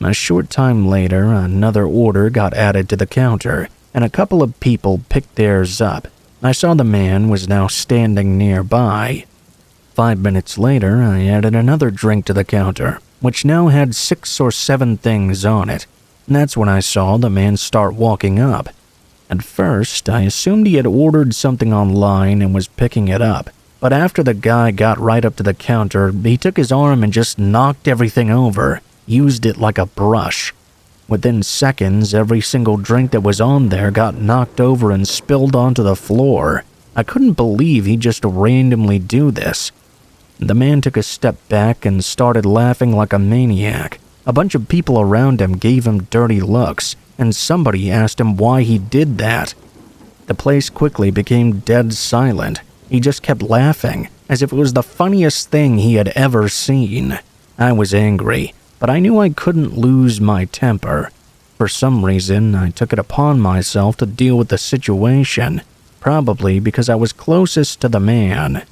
Speaker 1: A short time later, another order got added to the counter, and a couple of people picked theirs up. I saw the man was now standing nearby. 5 minutes later, I added another drink to the counter, which now had 6 or 7 things on it. That's when I saw the man start walking up. At first, I assumed he had ordered something online and was picking it up. But after the guy got right up to the counter, he took his arm and just knocked everything over, used it like a brush. Within seconds, every single drink that was on there got knocked over and spilled onto the floor. I couldn't believe he'd just randomly do this. The man took a step back and started laughing like a maniac. A bunch of people around him gave him dirty looks, and somebody asked him why he did that. The place quickly became dead silent. He just kept laughing, as if it was the funniest thing he had ever seen. I was angry, but I knew I couldn't lose my temper. For some reason, I took it upon myself to deal with the situation, probably because I was closest to the man.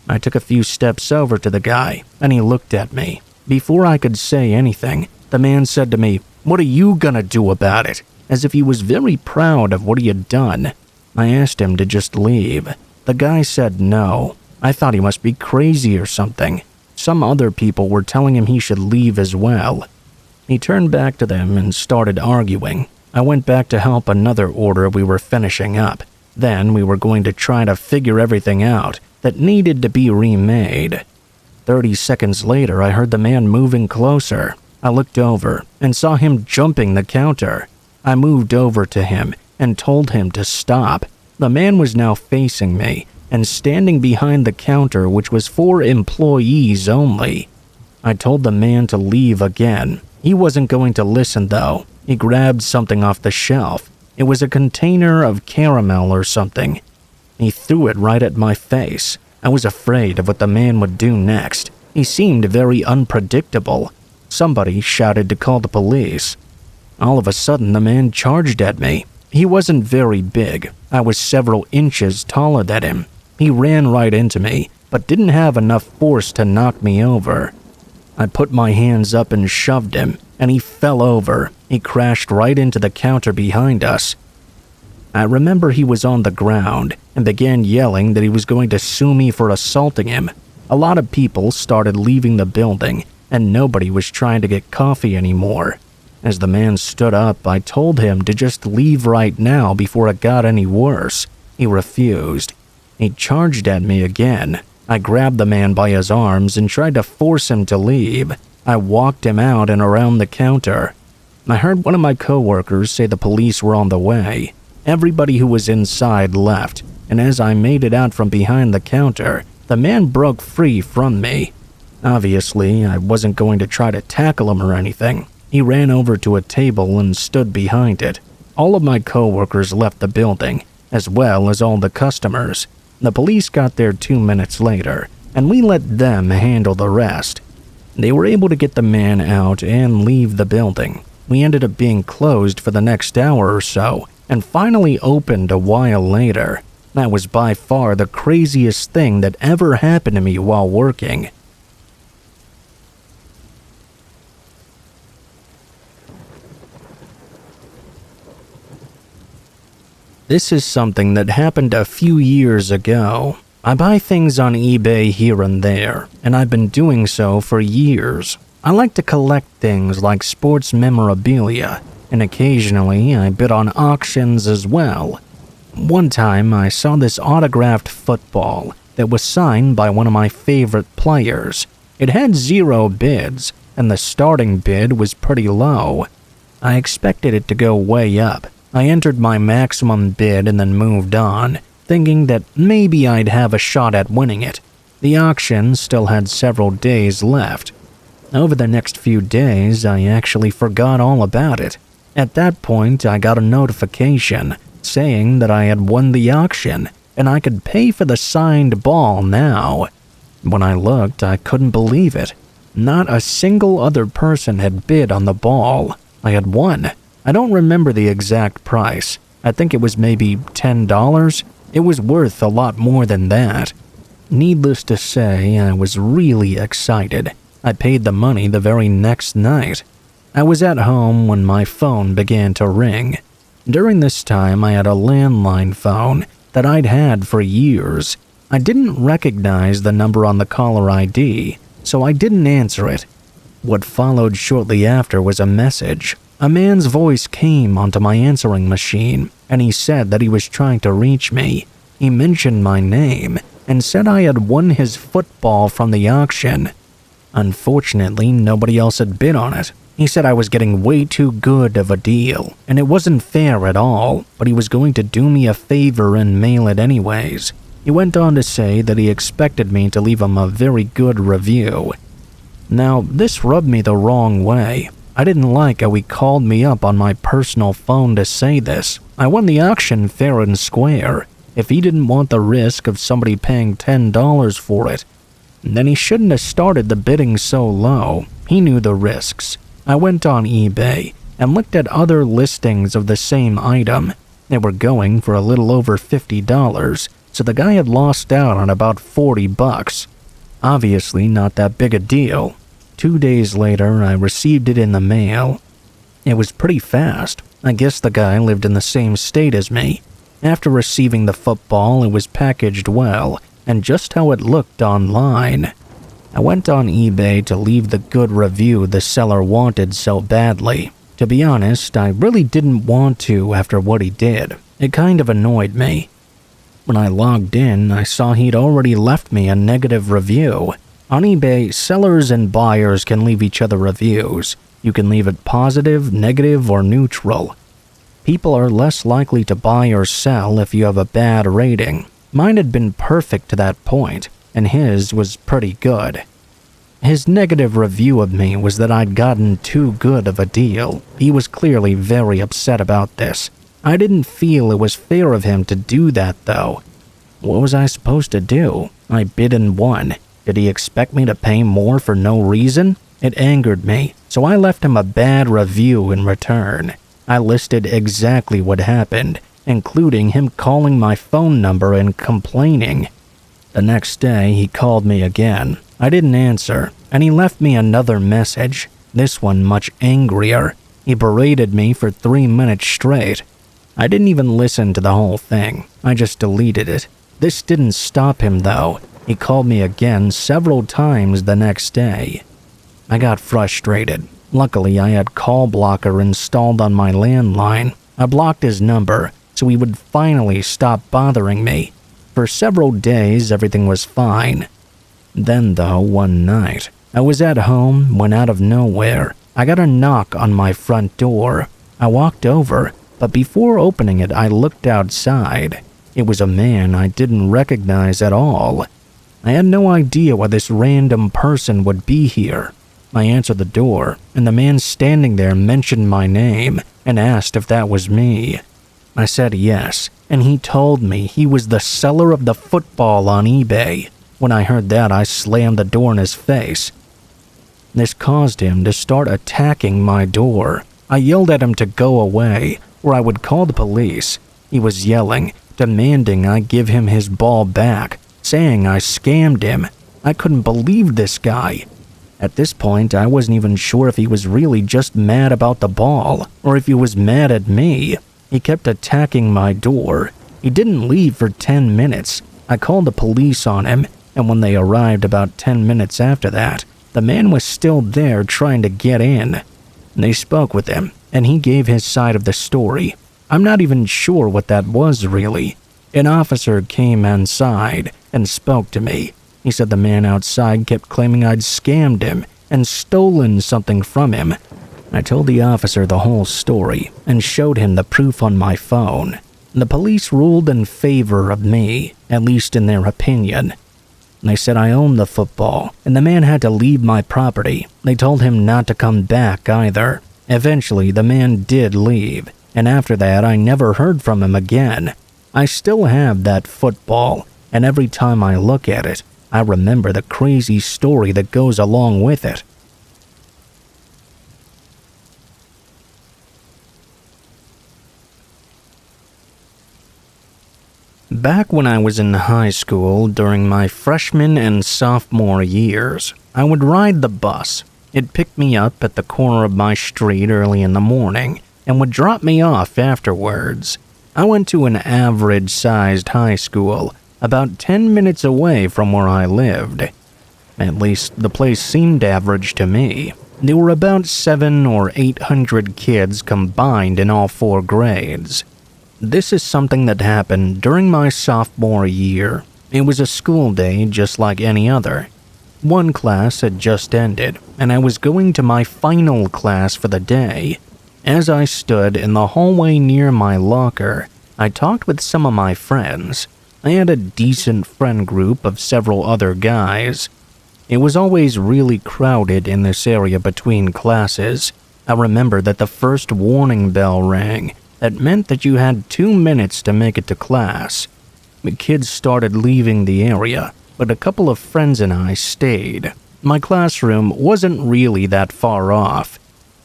Speaker 1: I took a few steps over to the guy, and he looked at me. Before I could say anything, the man said to me, "What are you gonna do about it?" as if he was very proud of what he had done. I asked him to just leave. The guy said no. I thought he must be crazy or something. Some other people were telling him he should leave as well. He turned back to them and started arguing. I went back to help another order we were finishing up. Then we were going to try to figure everything out that needed to be remade. 30 seconds later, I heard the man moving closer. I looked over and saw him jumping the counter. I moved over to him and told him to stop. The man was now facing me and standing behind the counter, which was for employees only. I told the man to leave again. He wasn't going to listen though. He grabbed something off the shelf. It was a container of caramel or something. He threw it right at my face. I was afraid of what the man would do next. He seemed very unpredictable. Somebody shouted to call the police. All of a sudden, the man charged at me. He wasn't very big. I was several inches taller than him. He ran right into me, but didn't have enough force to knock me over. I put my hands up and shoved him, and he fell over. He crashed right into the counter behind us. I remember he was on the ground and began yelling that he was going to sue me for assaulting him. A lot of people started leaving the building, and nobody was trying to get coffee anymore. As the man stood up, I told him to just leave right now before it got any worse. He refused. He charged at me again. I grabbed the man by his arms and tried to force him to leave. I walked him out and around the counter. I heard one of my coworkers say the police were on the way. Everybody who was inside left, and as I made it out from behind the counter, the man broke free from me. Obviously, I wasn't going to try to tackle him or anything. He ran over to a table and stood behind it. All of my coworkers left the building, as well as all the customers. The police got there 2 minutes later, and we let them handle the rest. They were able to get the man out and leave the building. We ended up being closed for the next hour or so, and finally opened a while later. That was by far the craziest thing that ever happened to me while working. This is something that happened a few years ago. I buy things on eBay here and there, and I've been doing so for years. I like to collect things like sports memorabilia, and occasionally I bid on auctions as well. One time I saw this autographed football. that was signed by one of my favorite players. It had 0 bids, and the starting bid was pretty low. I expected it to go way up. I entered my maximum bid and then moved on, thinking that maybe I'd have a shot at winning it. The auction still had several days left. Over the next few days, I actually forgot all about it. At that point, I got a notification saying that I had won the auction and I could pay for the signed ball now. When I looked, I couldn't believe it. Not a single other person had bid on the ball. I had won. I don't remember the exact price. I think it was maybe $10. It was worth a lot more than that. Needless to say, I was really excited. I paid the money the very next night. I was at home when my phone began to ring. During this time, I had a landline phone that I'd had for years. I didn't recognize the number on the caller ID, so I didn't answer it. What followed shortly after was a message. A man's voice came onto my answering machine, and he said that he was trying to reach me. He mentioned my name and said I had won his football from the auction. Unfortunately, nobody else had bid on it. He said I was getting way too good of a deal, and it wasn't fair at all, but he was going to do me a favor and mail it anyways. He went on to say that he expected me to leave him a very good review. Now, this rubbed me the wrong way. I didn't like how he called me up on my personal phone to say this. I won the auction fair and square. If he didn't want the risk of somebody paying $10 for it, then he shouldn't have started the bidding so low. He knew the risks. I went on eBay and looked at other listings of the same item. They were going for a little over $50, so the guy had lost out on about $40. Obviously not that big a deal. 2 days later, I received it in the mail. It was pretty fast. I guess the guy lived in the same state as me. After receiving the football, it was packaged well, and just how it looked online. I went on eBay to leave the good review the seller wanted so badly. To be honest, I really didn't want to after what he did. It kind of annoyed me. When I logged in, I saw he'd already left me a negative review. On eBay, sellers and buyers can leave each other reviews. You can leave it positive, negative, or neutral. People are less likely to buy or sell if you have a bad rating. Mine had been perfect to that point, and his was pretty good. His negative review of me was that I'd gotten too good of a deal. He was clearly very upset about this. I didn't feel it was fair of him to do that, though. What was I supposed to do? I bid and won. Did he expect me to pay more for no reason? It angered me, so I left him a bad review in return. I listed exactly what happened, including him calling my phone number and complaining. The next day, he called me again. I didn't answer, and he left me another message, this one much angrier. He berated me for 3 minutes straight. I didn't even listen to the whole thing. I just deleted it. This didn't stop him, though. He called me again several times the next day. I got frustrated. Luckily, I had call blocker installed on my landline. I blocked his number, so he would finally stop bothering me. For several days, everything was fine. Then, though, one night, I was at home when out of nowhere, I got a knock on my front door. I walked over, but before opening it, I looked outside. It was a man I didn't recognize at all. I had no idea why this random person would be here. I answered the door, and the man standing there mentioned my name and asked if that was me. I said yes, and he told me he was the seller of the football on eBay. When I heard that, I slammed the door in his face. This caused him to start attacking my door. I yelled at him to go away, or I would call the police. He was yelling, demanding I give him his ball back, saying I scammed him. I couldn't believe this guy. At this point, I wasn't even sure if he was really just mad about the ball, or if he was mad at me. He kept attacking my door. He didn't leave for 10 minutes. I called the police on him, and when they arrived about 10 minutes after that, the man was still there trying to get in. They spoke with him, and he gave his side of the story. I'm not even sure what that was really. An officer came inside and spoke to me. He said the man outside kept claiming I'd scammed him and stolen something from him. I told the officer the whole story and showed him the proof on my phone. The police ruled in favor of me, at least in their opinion. They said I owned the football, and the man had to leave my property. They told him not to come back either. Eventually, the man did leave, and after that, I never heard from him again. I still have that football, and every time I look at it, I remember the crazy story that goes along with it. Back when I was in high school during my freshman and sophomore years, I would ride the bus. It picked me up at the corner of my street early in the morning and would drop me off afterwards. I went to an average-sized high school about 10 minutes away from where I lived. At least, the place seemed average to me. There were about 700 or 800 kids combined in all 4 grades. This is something that happened during my sophomore year. It was a school day just like any other. One class had just ended, and I was going to my final class for the day. As I stood in the hallway near my locker, I talked with some of my friends. I had a decent friend group of several other guys. It was always really crowded in this area between classes. I remember that the first warning bell rang. That meant that you had 2 minutes to make it to class. The kids started leaving the area, but a couple of friends and I stayed. My classroom wasn't really that far off.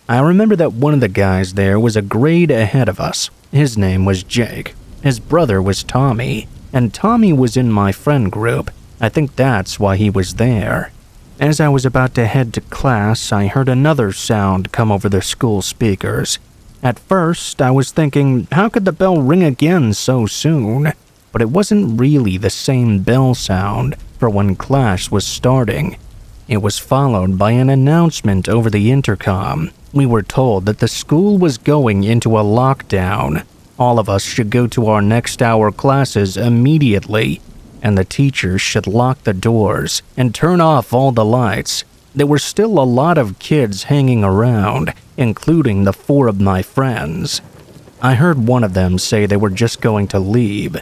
Speaker 1: I remember that one of the guys there was a grade ahead of us. His name was Jake. His brother was Tommy, and Tommy was in my friend group. I think that's why he was there. As I was about to head to class, I heard another sound come over the school speakers. At first, I was thinking, how could the bell ring again so soon? But it wasn't really the same bell sound for when class was starting. It was followed by an announcement over the intercom. We were told that the school was going into a lockdown. All of us should go to our next hour classes immediately, and the teachers should lock the doors and turn off all the lights. There were still a lot of kids hanging around, including the 4 of my friends. I heard one of them say they were just going to leave.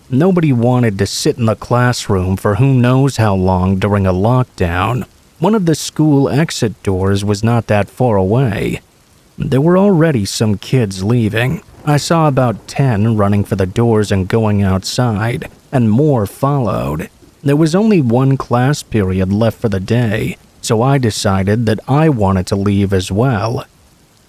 Speaker 1: Nobody wanted to sit in the classroom for who knows how long during a lockdown. One of the school exit doors was not that far away. There were already some kids leaving. I saw about 10 running for the doors and going outside, and more followed. There was only 1 class period left for the day, so I decided that I wanted to leave as well.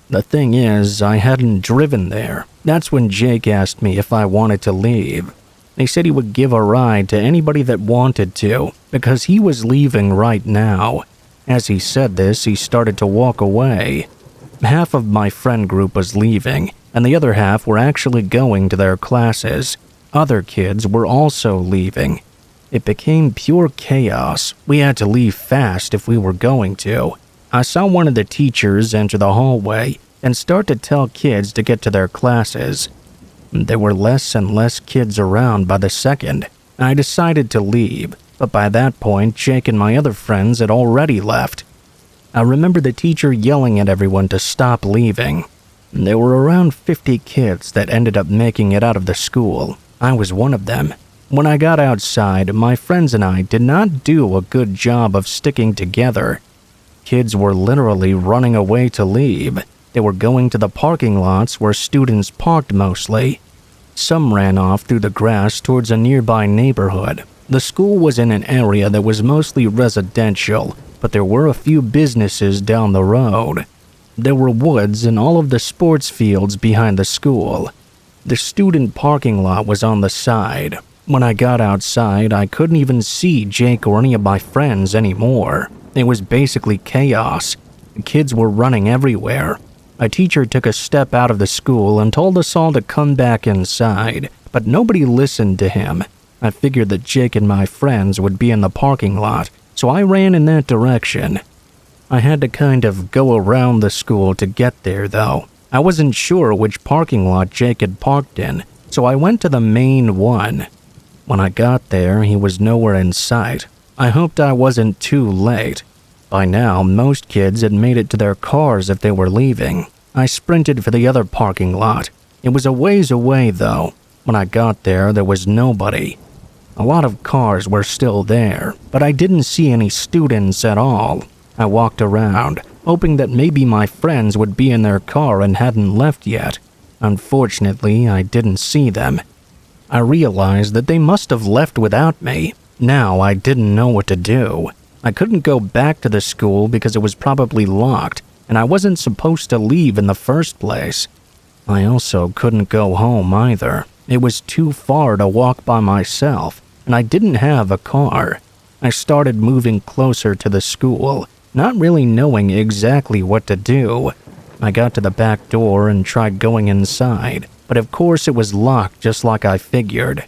Speaker 1: The thing is, I hadn't driven there. That's when Jake asked me if I wanted to leave. He said he would give a ride to anybody that wanted to, because he was leaving right now. As he said this, he started to walk away. Half of my friend group was leaving, and the other half were actually going to their classes. Other kids were also leaving. It became pure chaos. We had to leave fast if we were going to. I saw one of the teachers enter the hallway and start to tell kids to get to their classes. There were less and less kids around by the second. I decided to leave, but by that point, Jake and my other friends had already left. I remember the teacher yelling at everyone to stop leaving. There were around 50 kids that ended up making it out of the school. I was one of them. When I got outside, my friends and I did not do a good job of sticking together. Kids were literally running away to leave. They were going to the parking lots where students parked mostly. Some ran off through the grass towards a nearby neighborhood. The school was in an area that was mostly residential, but there were a few businesses down the road. There were woods and all of the sports fields behind the school. The student parking lot was on the side. When I got outside, I couldn't even see Jake or any of my friends anymore. It was basically chaos. The kids were running everywhere. A teacher took a step out of the school and told us all to come back inside, but nobody listened to him. I figured that Jake and my friends would be in the parking lot, so I ran in that direction. I had to kind of go around the school to get there, though. I wasn't sure which parking lot Jake had parked in, so I went to the main one. When I got there, he was nowhere in sight. I hoped I wasn't too late. By now, most kids had made it to their cars if they were leaving. I sprinted for the other parking lot. It was a ways away, though. When I got there, there was nobody. A lot of cars were still there, but I didn't see any students at all. I walked around, hoping that maybe my friends would be in their car and hadn't left yet. Unfortunately, I didn't see them. I realized that they must have left without me. Now I didn't know what to do. I couldn't go back to the school because it was probably locked, and I wasn't supposed to leave in the first place. I also couldn't go home either. It was too far to walk by myself, and I didn't have a car. I started moving closer to the school, not really knowing exactly what to do. I got to the back door and tried going inside, but of course it was locked just like I figured.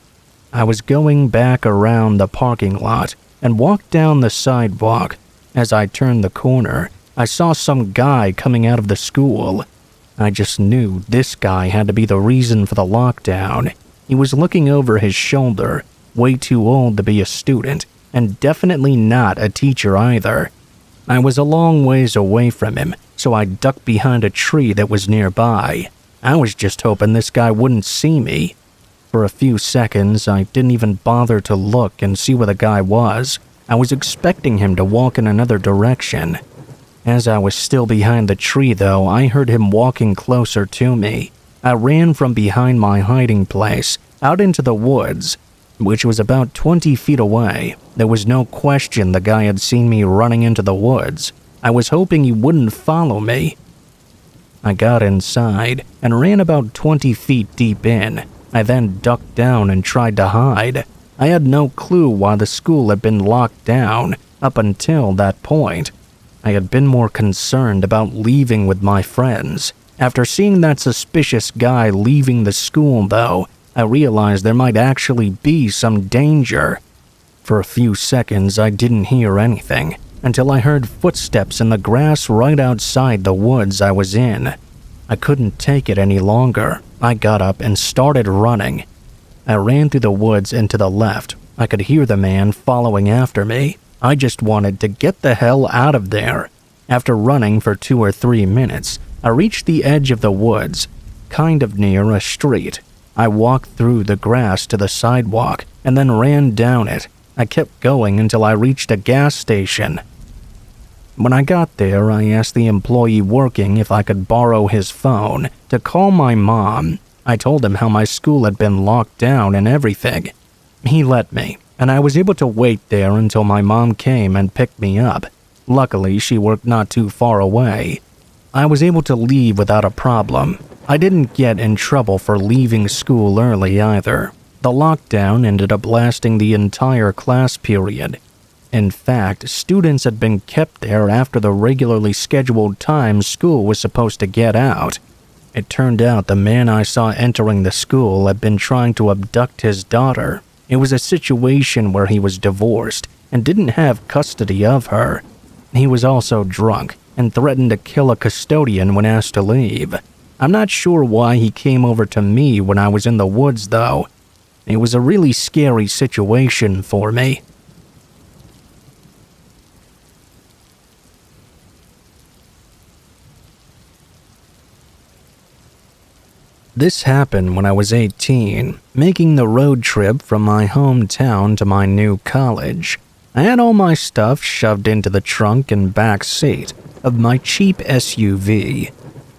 Speaker 1: I was going back around the parking lot and walked down the sidewalk. As I turned the corner, I saw some guy coming out of the school. I just knew this guy had to be the reason for the lockdown. He was looking over his shoulder, way too old to be a student, and definitely not a teacher either. I was a long ways away from him, so I ducked behind a tree that was nearby. I was just hoping this guy wouldn't see me. For a few seconds, I didn't even bother to look and see where the guy was. I was expecting him to walk in another direction. As I was still behind the tree, though, I heard him walking closer to me. I ran from behind my hiding place, out into the woods, which was about 20 feet away. There was no question the guy had seen me running into the woods. I was hoping he wouldn't follow me. I got inside and ran about 20 feet deep in. I then ducked down and tried to hide. I had no clue why the school had been locked down up until that point. I had been more concerned about leaving with my friends. After seeing that suspicious guy leaving the school, though, I realized there might actually be some danger. For a few seconds, I didn't hear anything, until I heard footsteps in the grass right outside the woods I was in. I couldn't take it any longer. I got up and started running. I ran through the woods and to the left. I could hear the man following after me. I just wanted to get the hell out of there. After running for 2 or 3 minutes, I reached the edge of the woods, kind of near a street. I walked through the grass to the sidewalk and then ran down it. I kept going until I reached a gas station. When I got there, I asked the employee working if I could borrow his phone to call my mom. I told him how my school had been locked down and everything. He let me, and I was able to wait there until my mom came and picked me up. Luckily, she worked not too far away. I was able to leave without a problem. I didn't get in trouble for leaving school early either. The lockdown ended up lasting the entire class period. In fact, students had been kept there after the regularly scheduled time school was supposed to get out. It turned out the man I saw entering the school had been trying to abduct his daughter. It was a situation where he was divorced and didn't have custody of her. He was also drunk and threatened to kill a custodian when asked to leave. I'm not sure why he came over to me when I was in the woods, though. It was a really scary situation for me. This happened when I was 18, making the road trip from my hometown to my new college. I had all my stuff shoved into the trunk and back seat of my cheap SUV.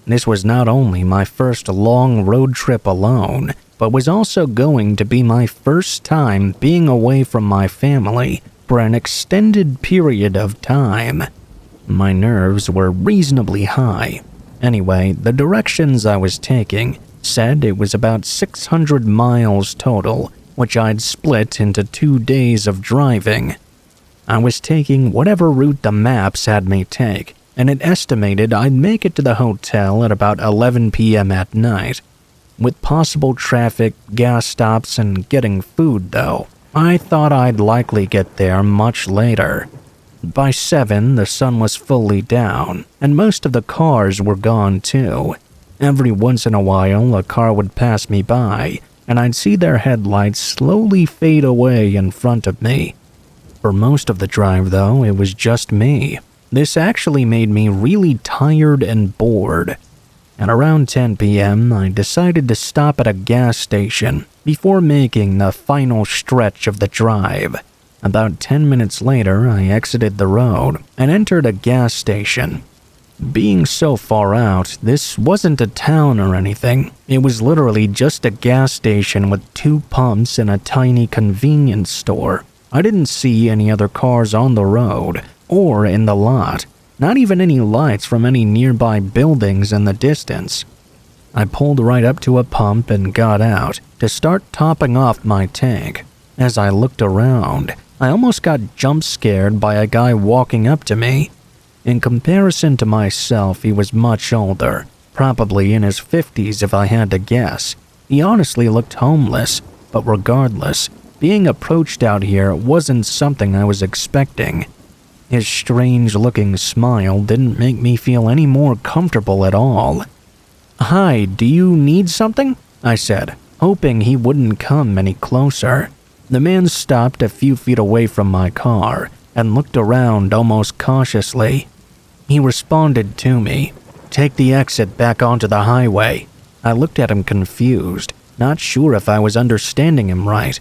Speaker 1: This was not only my first long road trip alone, but was also going to be my first time being away from my family for an extended period of time. My nerves were reasonably high. Anyway, the directions I was taking said it was about 600 miles total, which I'd split into 2 days of driving. I was taking whatever route the maps had me take, and it estimated I'd make it to the hotel at about 11 p.m. at night. With possible traffic, gas stops, and getting food, though, I thought I'd likely get there much later. By 7, the sun was fully down, and most of the cars were gone too. Every once in a while, a car would pass me by, and I'd see their headlights slowly fade away in front of me. For most of the drive, though, it was just me. This actually made me really tired and bored. At around 10 p.m., I decided to stop at a gas station before making the final stretch of the drive. About 10 minutes later, I exited the road and entered a gas station. Being so far out, this wasn't a town or anything. It was literally just a gas station with 2 pumps and a tiny convenience store. I didn't see any other cars on the road or in the lot, not even any lights from any nearby buildings in the distance. I pulled right up to a pump and got out to start topping off my tank. As I looked around, I almost got jump scared by a guy walking up to me. In comparison to myself, he was much older, probably in his 50s if I had to guess. He honestly looked homeless, but regardless, being approached out here wasn't something I was expecting. His strange-looking smile didn't make me feel any more comfortable at all. "Hi, do you need something?" I said, hoping he wouldn't come any closer. The man stopped a few feet away from my car and looked around almost cautiously. He responded to me, "Take the exit back onto the highway." I looked at him confused, not sure if I was understanding him right.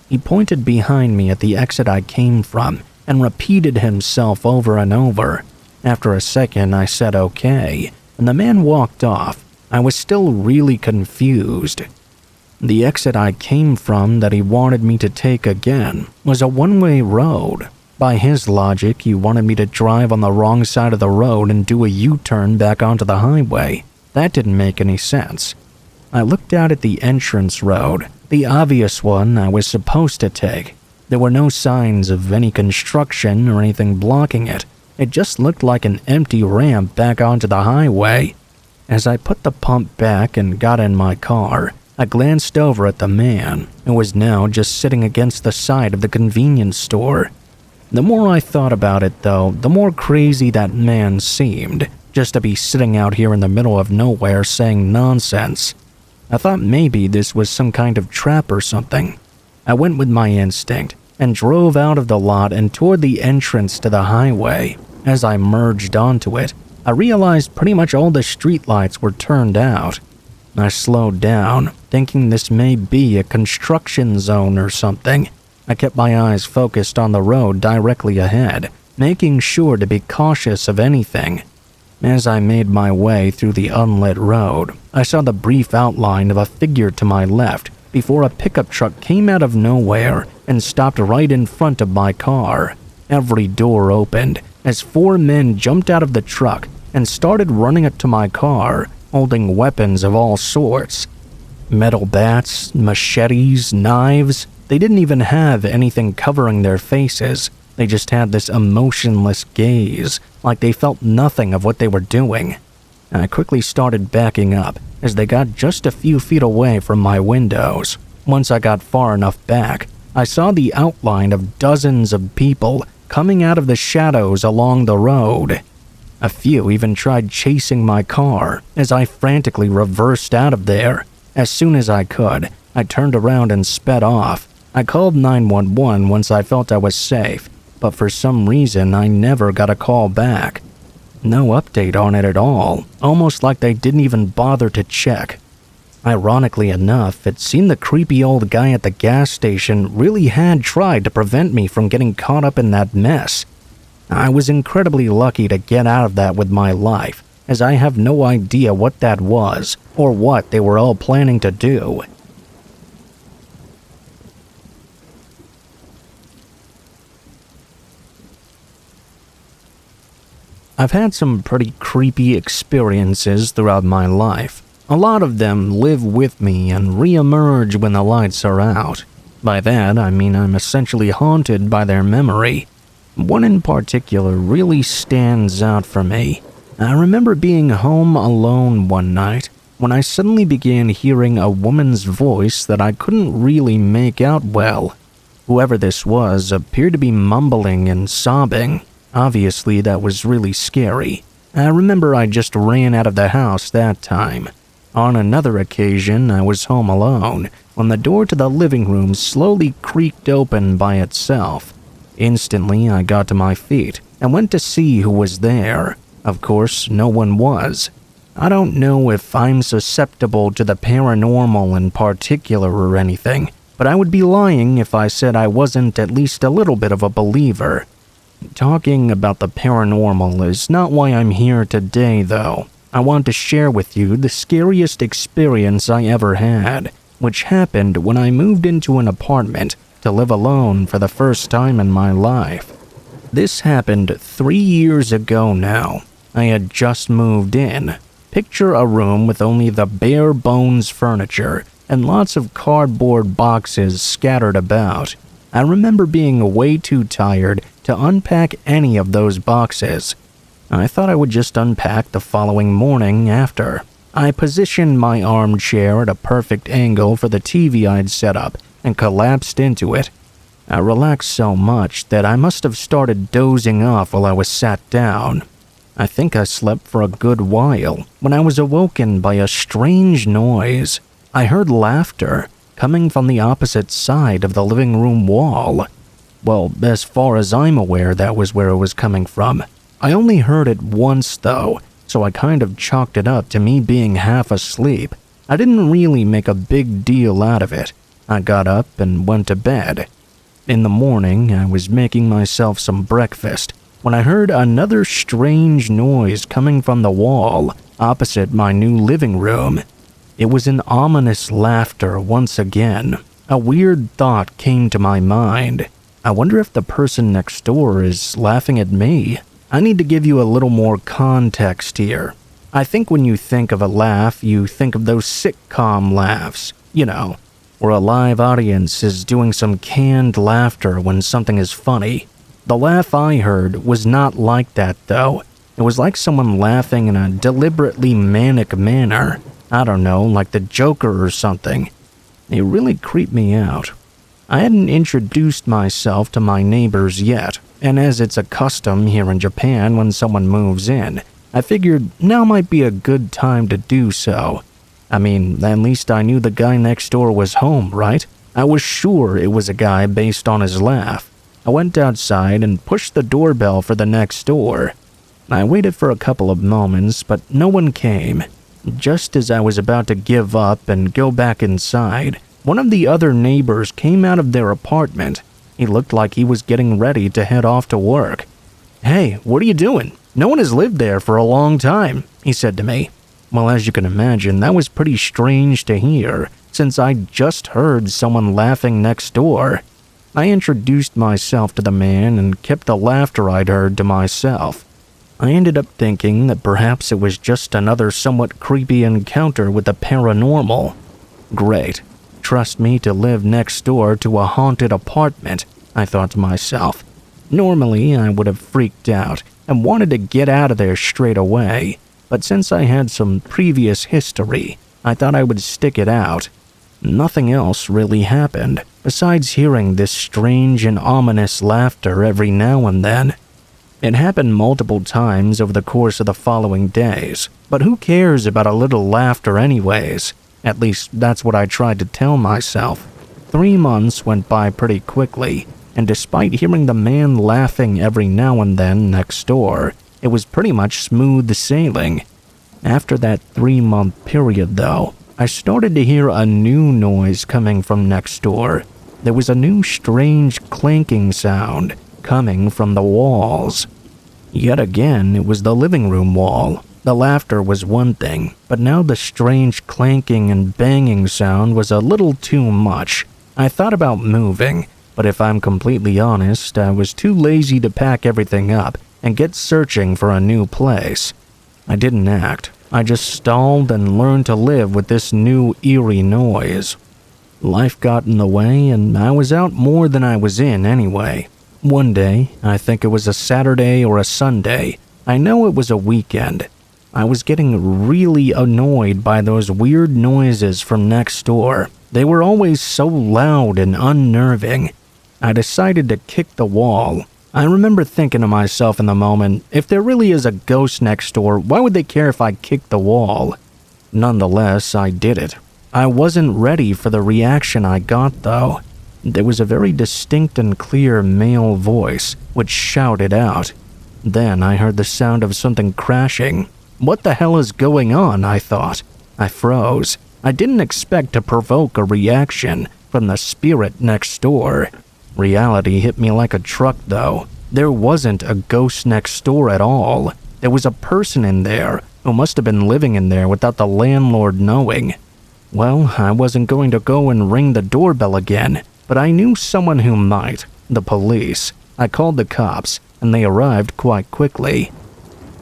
Speaker 1: He pointed behind me at the exit I came from and repeated himself over and over. After a second, I said okay, and the man walked off. I was still really confused. The exit I came from that he wanted me to take again was a one-way road. By his logic, he wanted me to drive on the wrong side of the road and do a U-turn back onto the highway. That didn't make any sense. I looked out at the entrance road, the obvious one I was supposed to take. There were no signs of any construction or anything blocking it. It just looked like an empty ramp back onto the highway. As I put the pump back and got in my car, I glanced over at the man, who was now just sitting against the side of the convenience store. The more I thought about it, though, the more crazy that man seemed, just to be sitting out here in the middle of nowhere saying nonsense. I thought maybe this was some kind of trap or something. I went with my instinct and drove out of the lot and toward the entrance to the highway. As I merged onto it, I realized pretty much all the streetlights were turned out. I slowed down, thinking this may be a construction zone or something. I kept my eyes focused on the road directly ahead, making sure to be cautious of anything. As I made my way through the unlit road, I saw the brief outline of a figure to my left before a pickup truck came out of nowhere and stopped right in front of my car. Every door opened as 4 men jumped out of the truck and started running up to my car, holding weapons of all sorts. Metal bats, machetes, knives. They didn't even have anything covering their faces. They just had this emotionless gaze, like they felt nothing of what they were doing. I quickly started backing up as they got just a few feet away from my windows. Once I got far enough back, I saw the outline of dozens of people coming out of the shadows along the road. A few even tried chasing my car as I frantically reversed out of there. As soon as I could, I turned around and sped off. I called 911 once I felt I was safe, but for some reason I never got a call back. No update on it at all, almost like they didn't even bother to check. Ironically enough, it seemed the creepy old guy at the gas station really had tried to prevent me from getting caught up in that mess. I was incredibly lucky to get out of that with my life, as I have no idea what that was or what they were all planning to do. I've had some pretty creepy experiences throughout my life. A lot of them live with me and re-emerge when the lights are out. By that, I mean I'm essentially haunted by their memory. One in particular really stands out for me. I remember being home alone one night when I suddenly began hearing a woman's voice that I couldn't really make out well. Whoever this was appeared to be mumbling and sobbing. Obviously, that was really scary. I remember I just ran out of the house that time. On another occasion, I was home alone when the door to the living room slowly creaked open by itself. Instantly, I got to my feet and went to see who was there. Of course, no one was. I don't know if I'm susceptible to the paranormal in particular or anything, but I would be lying if I said I wasn't at least a little bit of a believer. Talking about the paranormal is not why I'm here today, though. I want to share with you the scariest experience I ever had, which happened when I moved into an apartment to live alone for the first time in my life. This happened 3 years ago now. I had just moved in. Picture a room with only the bare bones furniture and lots of cardboard boxes scattered about. I remember being way too tired to unpack any of those boxes. I thought I would just unpack the following morning after. I positioned my armchair at a perfect angle for the TV I'd set up and collapsed into it. I relaxed so much that I must have started dozing off while I was sat down. I think I slept for a good while when I was awoken by a strange noise. I heard laughter coming from the opposite side of the living room wall. Well, as far as I'm aware, that was where it was coming from. I only heard it once though, so I kind of chalked it up to me being half asleep. I didn't really make a big deal out of it. I got up and went to bed. In the morning, I was making myself some breakfast when I heard another strange noise coming from the wall opposite my new living room. It was an ominous laughter once again. A weird thought came to my mind. I wonder if the person next door is laughing at me. I need to give you a little more context here. I think when you think of a laugh, you think of those sitcom laughs, where a live audience is doing some canned laughter when something is funny. The laugh I heard was not like that though. It was like someone laughing in a deliberately manic manner. I don't know, like the Joker or something. It really creeped me out. I hadn't introduced myself to my neighbors yet, and as it's a custom here in Japan when someone moves in, I figured now might be a good time to do so. I mean, at least I knew the guy next door was home, right? I was sure it was a guy based on his laugh. I went outside and pushed the doorbell for the next door. I waited for a couple of moments, but no one came. Just as I was about to give up and go back inside, one of the other neighbors came out of their apartment. He looked like he was getting ready to head off to work. "Hey, what are you doing? No one has lived there for a long time," he said to me. Well, as you can imagine, that was pretty strange to hear, since I'd just heard someone laughing next door. I introduced myself to the man and kept the laughter I'd heard to myself. I ended up thinking that perhaps it was just another somewhat creepy encounter with the paranormal. Great. Trust me to live next door to a haunted apartment, I thought to myself. Normally, I would have freaked out and wanted to get out of there straight away, but since I had some previous history, I thought I would stick it out. Nothing else really happened, besides hearing this strange and ominous laughter every now and then. It happened multiple times over the course of the following days, but who cares about a little laughter anyways? At least that's what I tried to tell myself. 3 months went by pretty quickly, and despite hearing the man laughing every now and then next door, it was pretty much smooth sailing. After that 3-month period though, I started to hear a new noise coming from next door. There was a new strange clanking sound coming from the walls. Yet again, it was the living room wall. The laughter was one thing, but now the strange clanking and banging sound was a little too much. I thought about moving, but if I'm completely honest, I was too lazy to pack everything up and get searching for a new place. I didn't act. I just stalled and learned to live with this new eerie noise. Life got in the way, and I was out more than I was in anyway. One day, I think it was a Saturday or a Sunday, I know it was a weekend, I was getting really annoyed by those weird noises from next door. They were always so loud and unnerving. I decided to kick the wall. I remember thinking to myself in the moment, if there really is a ghost next door, why would they care if I kicked the wall? Nonetheless, I did it. I wasn't ready for the reaction I got, though. There was a very distinct and clear male voice which shouted out. Then I heard the sound of something crashing. What the hell is going on, I thought. I froze. I didn't expect to provoke a reaction from the spirit next door. Reality hit me like a truck, though. There wasn't a ghost next door at all. There was a person in there who must have been living in there without the landlord knowing. Well, I wasn't going to go and ring the doorbell again, but I knew someone who might. The police. I called the cops, and they arrived quite quickly.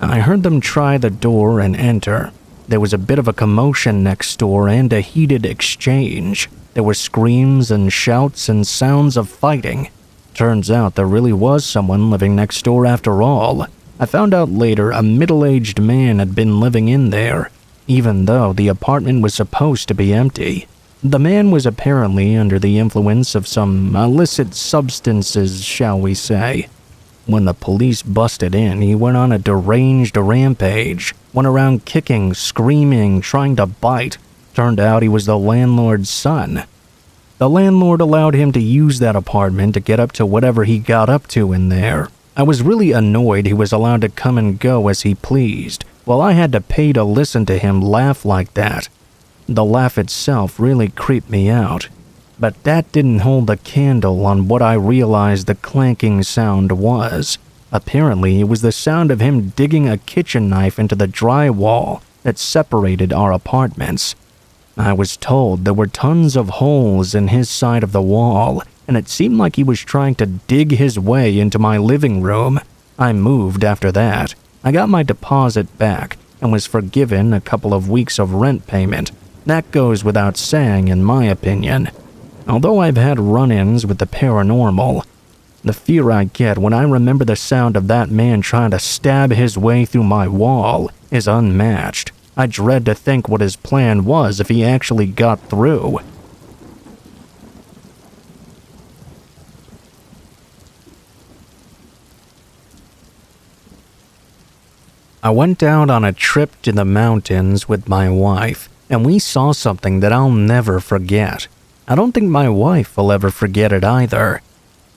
Speaker 1: I heard them try the door and enter. There was a bit of a commotion next door and a heated exchange. There were screams and shouts and sounds of fighting. Turns out there really was someone living next door after all. I found out later a middle-aged man had been living in there, even though the apartment was supposed to be empty. The man was apparently under the influence of some illicit substances, shall we say. When the police busted in, he went on a deranged rampage, went around kicking, screaming, trying to bite. Turned out he was the landlord's son. The landlord allowed him to use that apartment to get up to whatever he got up to in there. I was really annoyed he was allowed to come and go as he pleased, while I had to pay to listen to him laugh like that. The laugh itself really creeped me out. But that didn't hold a candle on what I realized the clanking sound was. Apparently, it was the sound of him digging a kitchen knife into the drywall that separated our apartments. I was told there were tons of holes in his side of the wall, and it seemed like he was trying to dig his way into my living room. I moved after that. I got my deposit back and was forgiven a couple of weeks of rent payment. That goes without saying, in my opinion. Although I've had run-ins with the paranormal, the fear I get when I remember the sound of that man trying to stab his way through my wall is unmatched. I dread to think what his plan was if he actually got through. I went out on a trip to the mountains with my wife, and we saw something that I'll never forget. I don't think my wife will ever forget it either.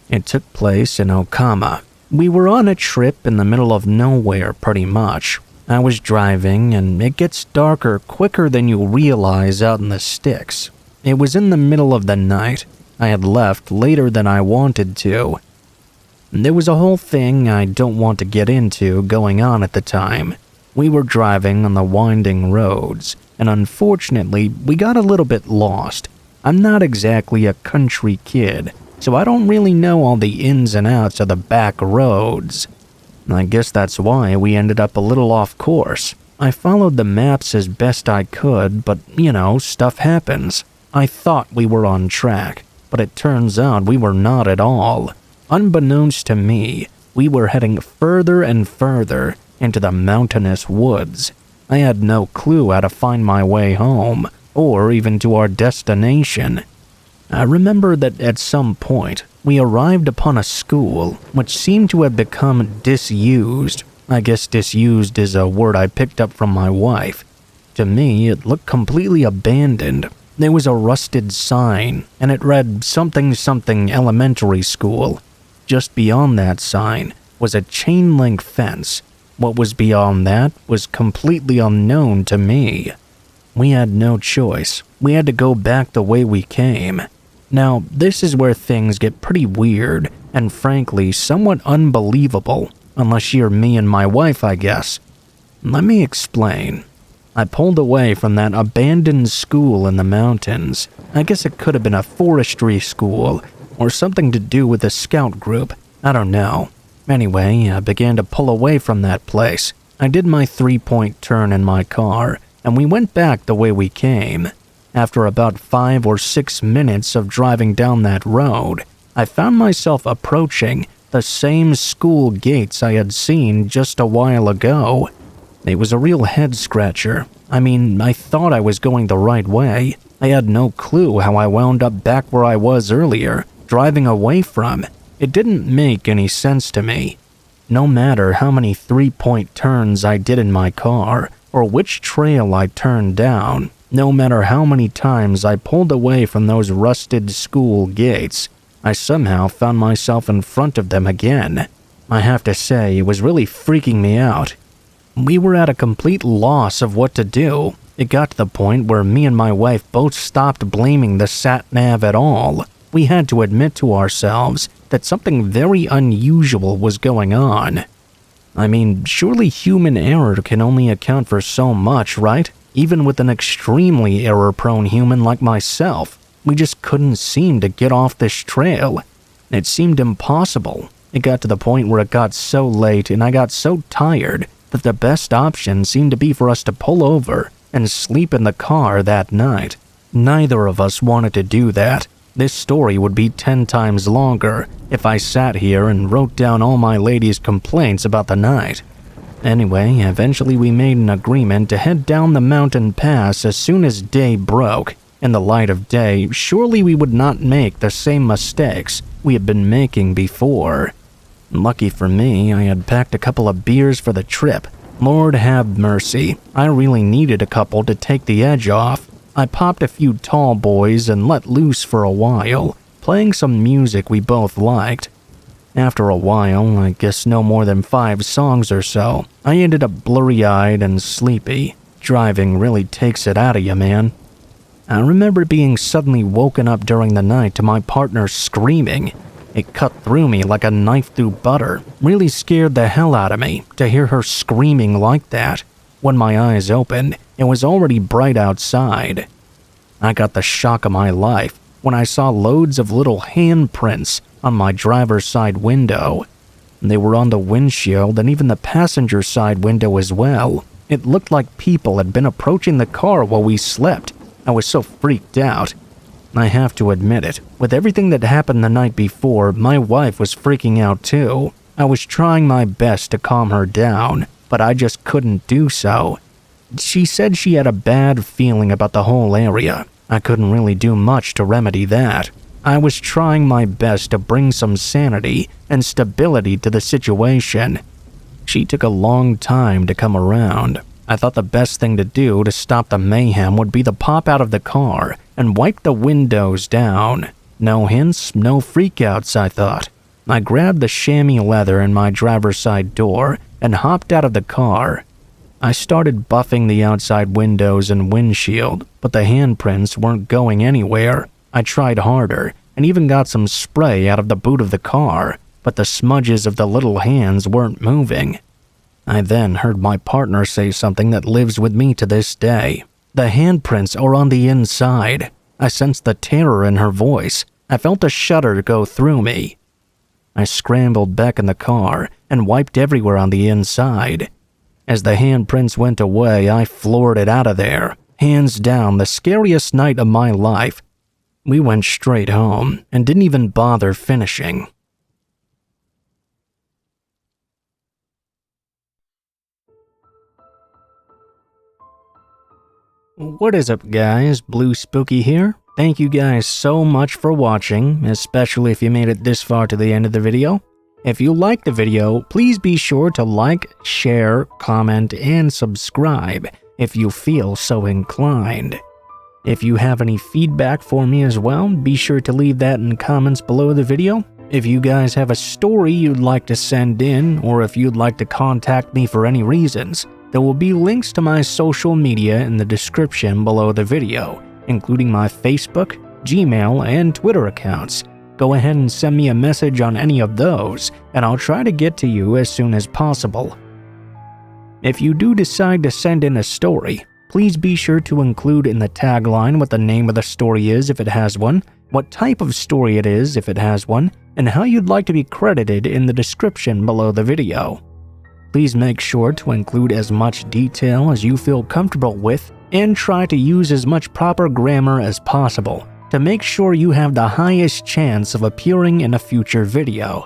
Speaker 1: It took place in Okama. We were on a trip in the middle of nowhere, pretty much. I was driving, and it gets darker quicker than you realize out in the sticks. It was in the middle of the night. I had left later than I wanted to. There was a whole thing I don't want to get into going on at the time. We were driving on the winding roads, and unfortunately, we got a little bit lost. I'm not exactly a country kid, so I don't really know all the ins and outs of the back roads. I guess that's why we ended up a little off course. I followed the maps as best I could, but, stuff happens. I thought we were on track, but it turns out we were not at all. Unbeknownst to me, we were heading further and further into the mountainous woods. I had no clue how to find my way home, or even to our destination. I remember that at some point, we arrived upon a school which seemed to have become disused. I guess disused is a word I picked up from my wife. To me, it looked completely abandoned. There was a rusted sign, and it read something something elementary school. Just beyond that sign was a chain-link fence. What was beyond that was completely unknown to me. We had no choice. We had to go back the way we came. Now, this is where things get pretty weird, and frankly, somewhat unbelievable, unless you're me and my wife, I guess. Let me explain. I pulled away from that abandoned school in the mountains. I guess it could have been a forestry school, or something to do with a scout group. I don't know. Anyway, I began to pull away from that place. I did my 3-point turn in my car, and we went back the way we came. After about 5 or 6 minutes of driving down that road, I found myself approaching the same school gates I had seen just a while ago. It was a real head-scratcher. I mean, I thought I was going the right way. I had no clue how I wound up back where I was earlier, driving away from. It didn't make any sense to me. No matter how many 3-point turns I did in my car, or which trail I turned down. No matter how many times I pulled away from those rusted school gates, I somehow found myself in front of them again. I have to say, it was really freaking me out. We were at a complete loss of what to do. It got to the point where me and my wife both stopped blaming the sat-nav at all. We had to admit to ourselves that something very unusual was going on. I mean, surely human error can only account for so much, right? Even with an extremely error-prone human like myself, we just couldn't seem to get off this trail. It seemed impossible. It got to the point where it got so late and I got so tired that the best option seemed to be for us to pull over and sleep in the car that night. Neither of us wanted to do that. This story would be 10 times longer if I sat here and wrote down all my lady's complaints about the night. Anyway, eventually we made an agreement to head down the mountain pass as soon as day broke. In the light of day, surely we would not make the same mistakes we had been making before. Lucky for me, I had packed a couple of beers for the trip. Lord have mercy, I really needed a couple to take the edge off. I popped a few tall boys and let loose for a while, playing some music we both liked. After a while, I guess no more than 5 songs or so, I ended up blurry-eyed and sleepy. Driving really takes it out of you, man. I remember being suddenly woken up during the night to my partner screaming. It cut through me like a knife through butter. Really scared the hell out of me to hear her screaming like that. When my eyes opened, it was already bright outside. I got the shock of my life when I saw loads of little handprints on my driver's side window. They were on the windshield and even the passenger side window as well. It looked like people had been approaching the car while we slept. I was so freaked out. I have to admit it, with everything that happened the night before, my wife was freaking out too. I was trying my best to calm her down, but I just couldn't do so. She said she had a bad feeling about the whole area. I couldn't really do much to remedy that. I was trying my best to bring some sanity and stability to the situation. She took a long time to come around. I thought the best thing to do to stop the mayhem would be to pop out of the car and wipe the windows down. No hints, no freakouts, I thought. I grabbed the chamois leather in my driver's side door and hopped out of the car. I started buffing the outside windows and windshield, but the handprints weren't going anywhere. I tried harder and even got some spray out of the boot of the car, but the smudges of the little hands weren't moving. I then heard my partner say something that lives with me to this day. The handprints are on the inside. I sensed the terror in her voice. I felt a shudder go through me. I scrambled back in the car and wiped everywhere on the inside. As the handprints went away, I floored it out of there. Hands down, the scariest night of my life. We went straight home and didn't even bother finishing. What is up, guys? Blue Spooky here. Thank you guys so much for watching, especially if you made it this far to the end of the video. If you liked the video, please be sure to like, share, comment, and subscribe if you feel so inclined. If you have any feedback for me as well, be sure to leave that in comments below the video. If you guys have a story you'd like to send in, or if you'd like to contact me for any reasons, there will be links to my social media in the description below the video, including my Facebook, Gmail, and Twitter accounts. Go ahead and send me a message on any of those, and I'll try to get to you as soon as possible. If you do decide to send in a story, please be sure to include in the tagline what the name of the story is if it has one, what type of story it is if it has one, and how you'd like to be credited in the description below the video. Please make sure to include as much detail as you feel comfortable with and try to use as much proper grammar as possible to make sure you have the highest chance of appearing in a future video.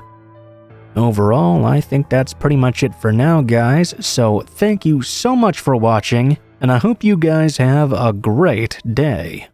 Speaker 1: Overall, I think that's pretty much it for now, guys, so thank you so much for watching, and I hope you guys have a great day.